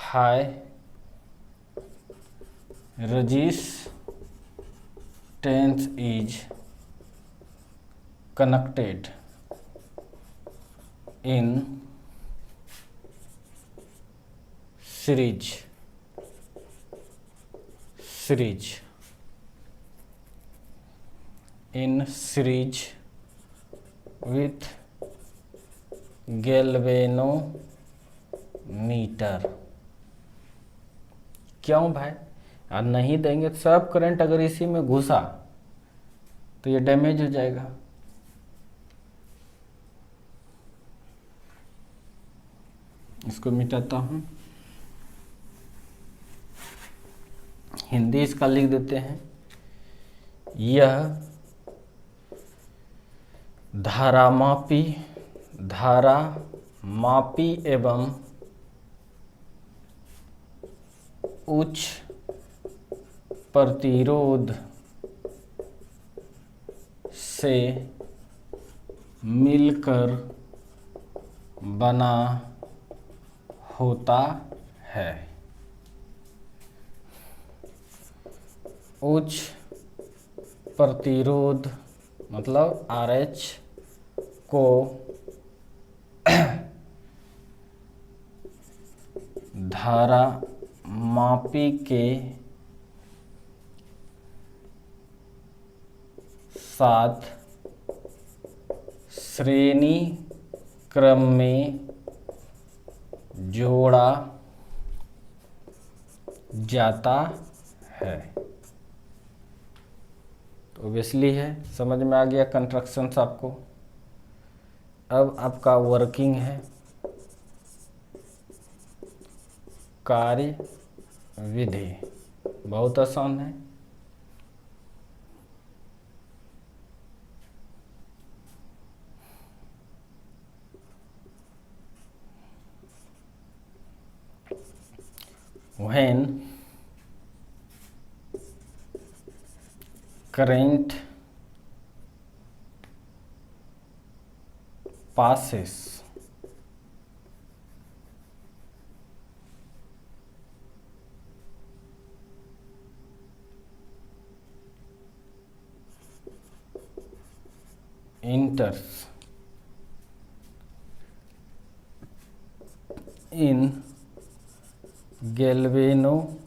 High resistance is connected in series with galvanometer। क्यों भाई? और नहीं देंगे तो सब करंट अगर इसी में घुसा तो ये डैमेज हो जाएगा। इसको मिटाता हूँ। हिंदी इसका लिख देते हैं। यह धारा मापी एवं उच्च प्रतिरोध से मिलकर बना होता है। उच्च प्रतिरोध मतलब RH को धारा मापी के साथ श्रेणी क्रम में जोड़ा जाता है। तो ऑब्वियसली है, समझ में आ गया कंस्ट्रक्शंस आपको। अब आपका वर्किंग है, कार्य विधि बहुत आसान है। when current passes enters in galvanometer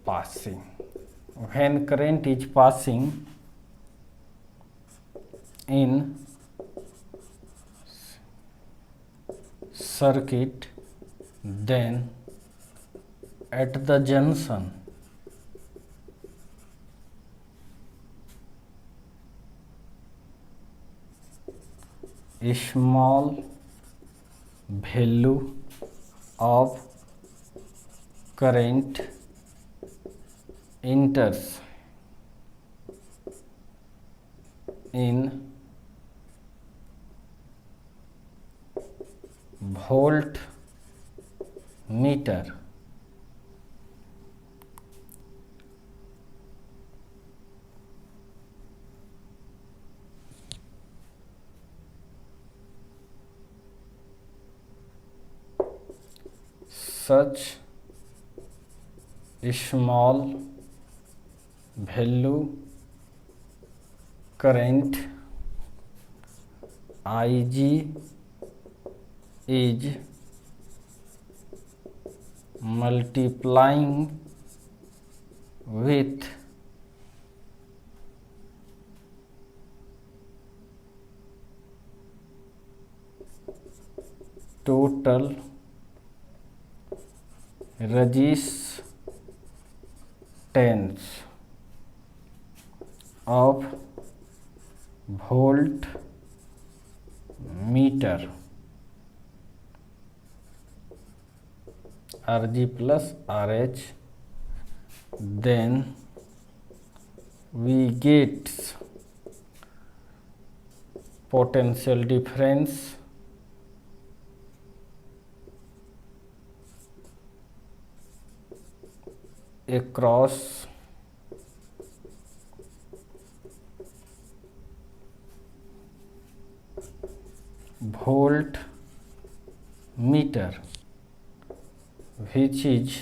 passing. When current is passing in circuit, then at the junction a small value of current enters in voltmeter such small value current Ig is multiplying with total resistance of voltmeter Rg plus Rh, then we get potential difference across voltmeter, which is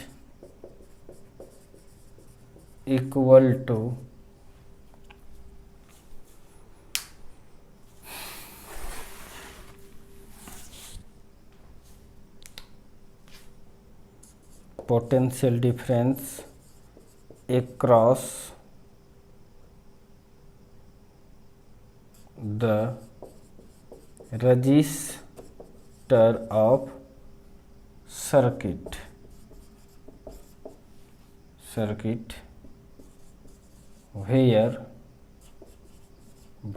equal to potential difference across the resistor of circuit where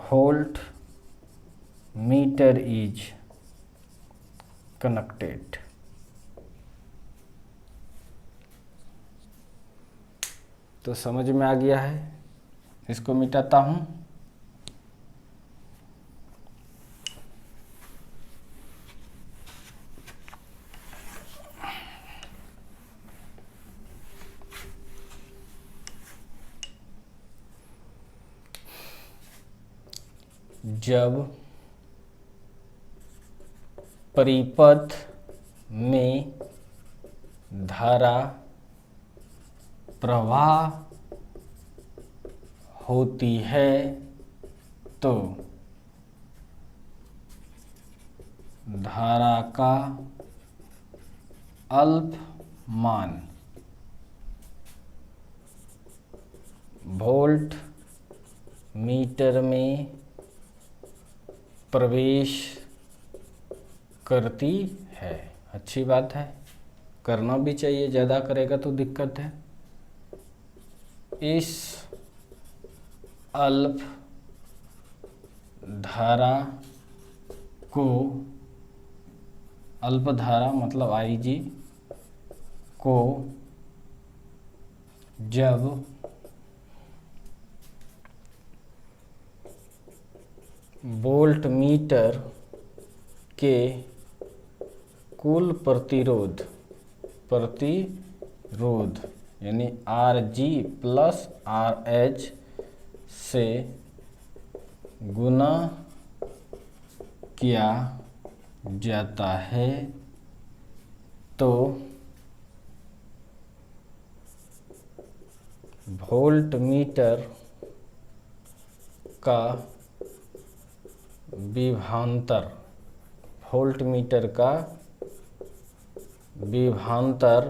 voltmeter is connected. तो समझ में आ गया है, इसको मिटाता हूँ। जब परिपथ में धारा प्रवाह होती है तो धारा का अल्पमान वोल्ट मीटर में प्रवेश करती है। अच्छी बात है, करना भी चाहिए, ज़्यादा करेगा तो दिक्कत है। इस अल्प धारा को, अल्प धारा मतलब Ig को जब वोल्ट मीटर के कुल प्रतिरोध यानी Rg प्लस RH से गुना किया जाता है तो वोल्ट मीटर का विभवांतर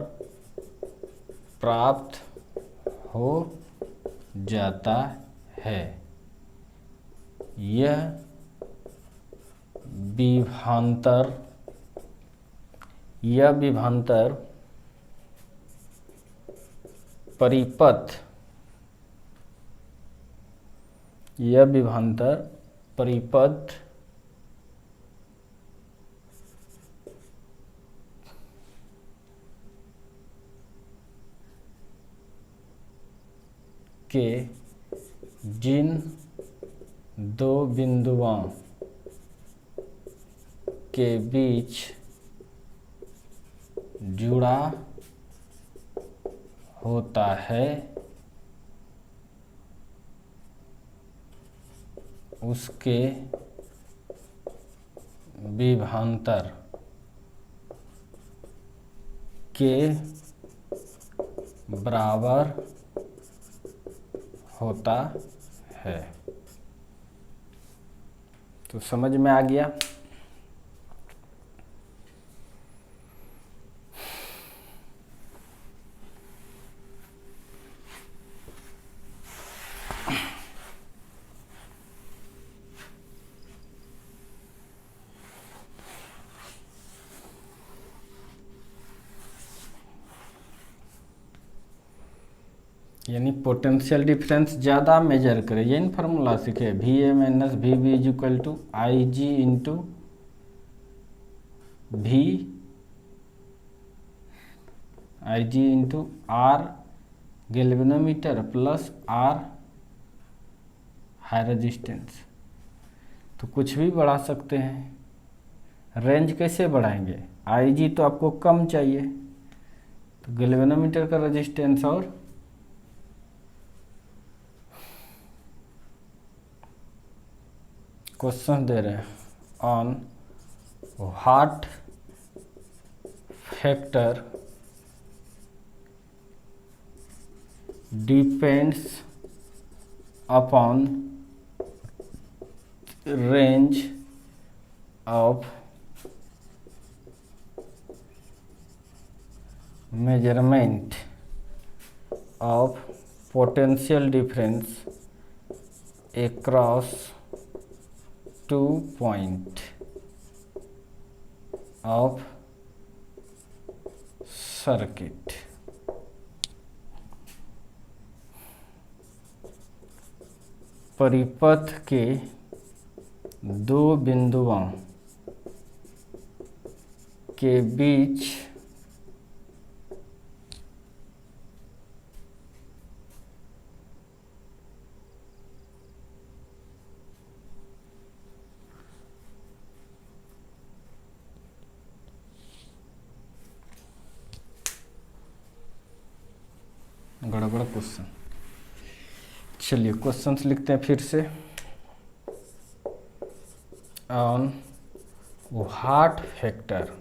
प्राप्त हो जाता है। यह विभवांतर परिपथ के जिन दो बिंदुओं के बीच जुड़ा होता है उसके विभवांतर के बराबर होता है। तो समझ में आ गया। यानी पोटेंशियल डिफरेंस ज़्यादा मेजर करे, यही फार्मूला सीखे, V A minus V B is equal to I G into R galvanometer plus R high resistance. तो कुछ भी बढ़ा सकते हैं। रेंज कैसे बढ़ाएंगे? आई जी तो आपको कम चाहिए, तो गैल्वेनोमीटर का रेजिस्टेंस और क्वेश्चन दे रहे हैं on what factor depends upon range of measurement of potential difference across 2 points of circuit। परिपथ के दो बिंदुओं के बीच गड़बड़ क्वेश्चन। चलिए क्वेश्चंस लिखते हैं फिर से। On what factor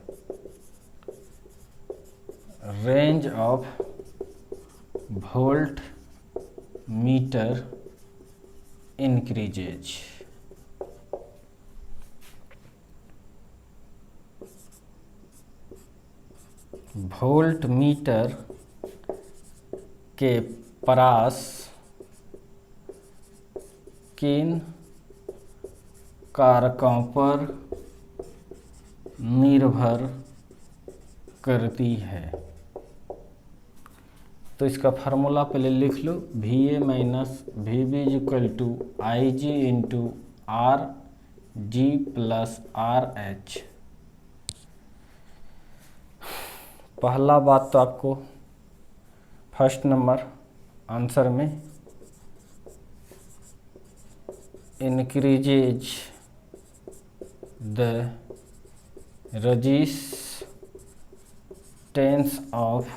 range of volt meter increases. Volt meter के परास किन कारकों पर निर्भर करती है? तो इसका फार्मूला पहले लिख लो, V A minus V B is equal to I G into R G plus R H. पहला बात तो आपको फर्स्ट नंबर आंसर में increases the resistance of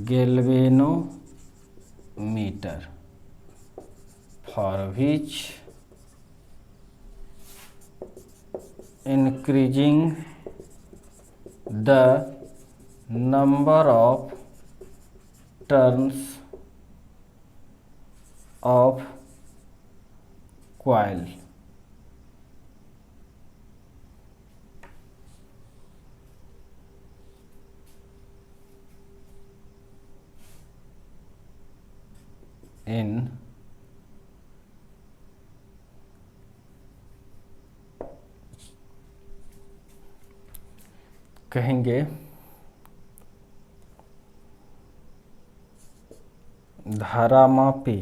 galvanometer for which increasing the number of turns of coil in कहेंगे धारामापी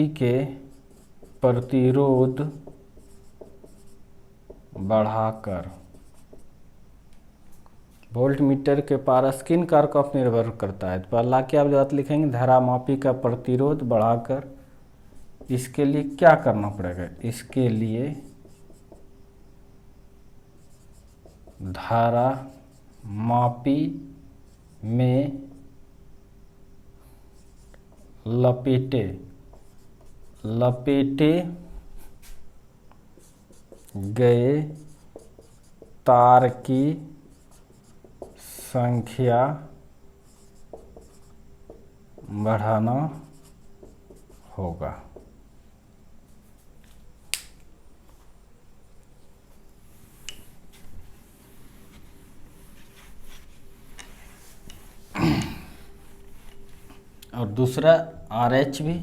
के प्रतिरोध बढ़ाकर। Volt meter के पारस किन कारकों पर निर्भर करता है? तो पहला क्या आप बात लिखेंगे, धारामापी का प्रतिरोध बढ़ाकर। इसके लिए क्या करना पड़ेगा? इसके लिए धारामापी में लपेटे गए तार की संख्या बढ़ाना होगा। और दूसरा RH भी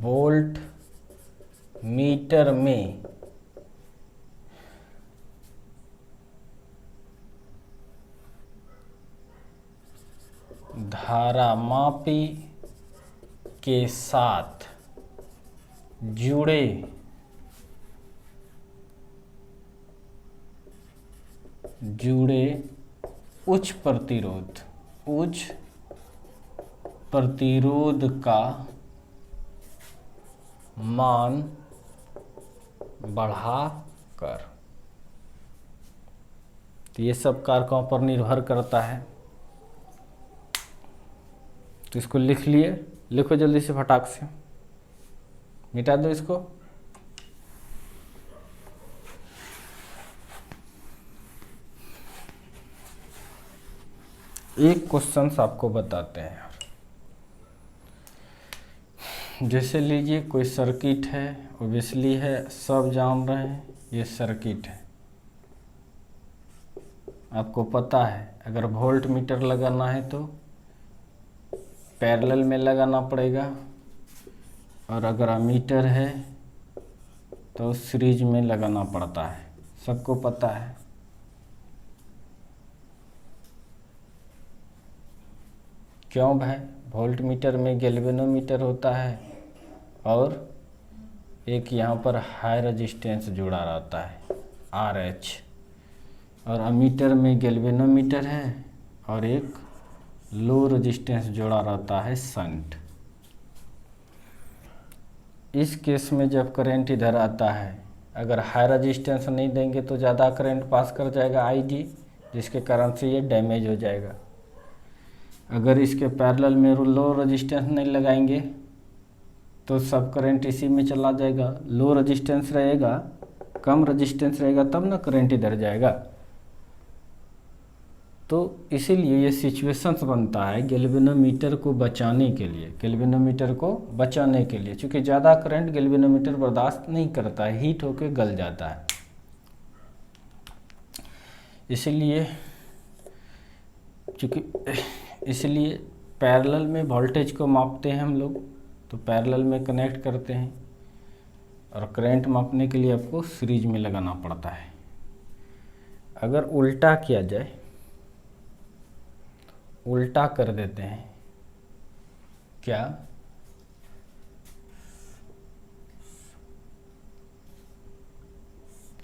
वोल्ट मीटर में धारामापी के साथ जुड़े उच्च प्रतिरोध का मान बढ़ाकर। तो ये सब कारकों पर निर्भर करता है। तो इसको लिख लिए, लिखो जल्दी से, फटाक से मिटा दो इसको। एक क्वेश्चन आपको बताते हैं। जैसे लीजिए कोई सर्किट है, वो बिजली है, सब जान रहे हैं ये सर्किट है। आपको पता है अगर वोल्ट मीटर लगाना है तो पैरेलल में लगाना पड़ेगा, और अगर अमीटर है तो सीरीज में लगाना पड़ता है, सबको पता है। क्यों भाई? वोल्ट मीटर में गैल्वेनोमीटर होता है और एक यहाँ पर हाई रेजिस्टेंस जुड़ा रहता है RH, और अमीटर में गैल्वेनोमीटर है और एक लो रेजिस्टेंस जोड़ा रहता है शंट। इस केस में जब करंट इधर आता है, अगर हाई रेजिस्टेंस नहीं देंगे तो ज़्यादा करंट पास कर जाएगा IG, जिसके कारण से ये डैमेज हो जाएगा। अगर इसके पैरेलल में लो रेजिस्टेंस नहीं लगाएंगे तो सब करंट इसी में चला जाएगा। लो रेजिस्टेंस रहेगा, कम रेजिस्टेंस रहेगा तब ना करंट इधर जाएगा। तो इसीलिए ये सिचुएशंस बनता है गैल्वेनोमीटर को बचाने के लिए, गैल्वेनोमीटर को बचाने के लिए, क्योंकि ज़्यादा करंट गैल्वेनोमीटर बर्दाश्त नहीं करता है, हीट होकर गल जाता है। इसलिए पैरेलल में वोल्टेज को मापते हैं हम लोग, तो पैरेलल में कनेक्ट करते हैं, और करंट मापने के लिए आपको सीरीज में लगाना पड़ता है। अगर उल्टा किया जाए, उल्टा कर देते हैं, क्या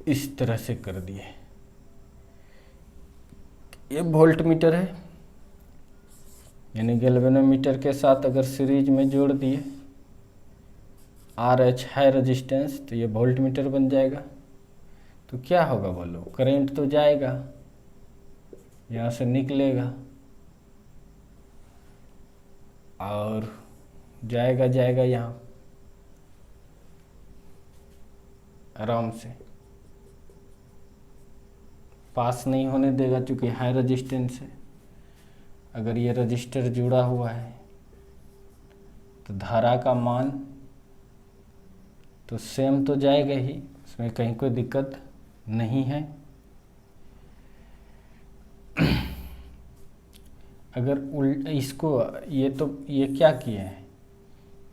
इस तरह से कर दिए, ये वोल्ट मीटर है, यानी गैल्वेनोमीटर के साथ अगर सीरीज में जोड़ दिए RH है रेजिस्टेंस, तो ये वोल्ट मीटर बन जाएगा। तो क्या होगा बोलो, करंट तो जाएगा, यहाँ से निकलेगा और जाएगा यहाँ आराम से, पास नहीं होने देगा क्योंकि हाई रेजिस्टेंस है। अगर ये रजिस्टर जुड़ा हुआ है तो धारा का मान तो सेम तो जाएगा ही, इसमें कहीं कोई दिक्कत नहीं है। अगर इसको ये क्या किए हैं,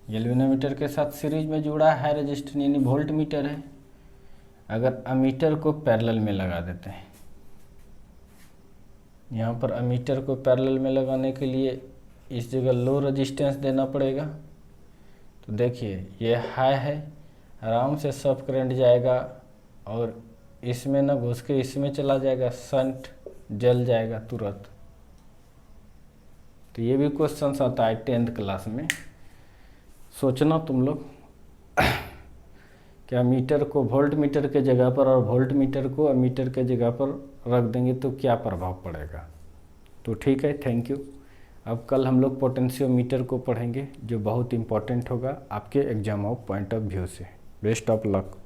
गैल्वेनोमीटर के साथ सीरीज में जुड़ा है रजिस्टर, यानी वोल्ट मीटर है। अगर अमीटर को पैरेलल में लगा देते हैं, यहाँ पर अमीटर को पैरेलल में लगाने के लिए इस जगह लो रेजिस्टेंस देना पड़ेगा। तो देखिए ये हाई है, आराम से सब करंट जाएगा और इसमें ना घुस के इसमें चला जाएगा, शंट जल जाएगा तुरंत। तो ये भी क्वेश्चन आता है 10th क्लास में, सोचना तुम लोग क्या मीटर को वोल्ट मीटर के जगह पर और वोल्ट मीटर को अमीटर के जगह पर रख देंगे तो क्या प्रभाव पड़ेगा। तो ठीक है, थैंक यू। अब कल हम लोग पोटेंशियोमीटर को पढ़ेंगे, जो बहुत इम्पोर्टेंट होगा आपके exam of point of view से। Best of luck.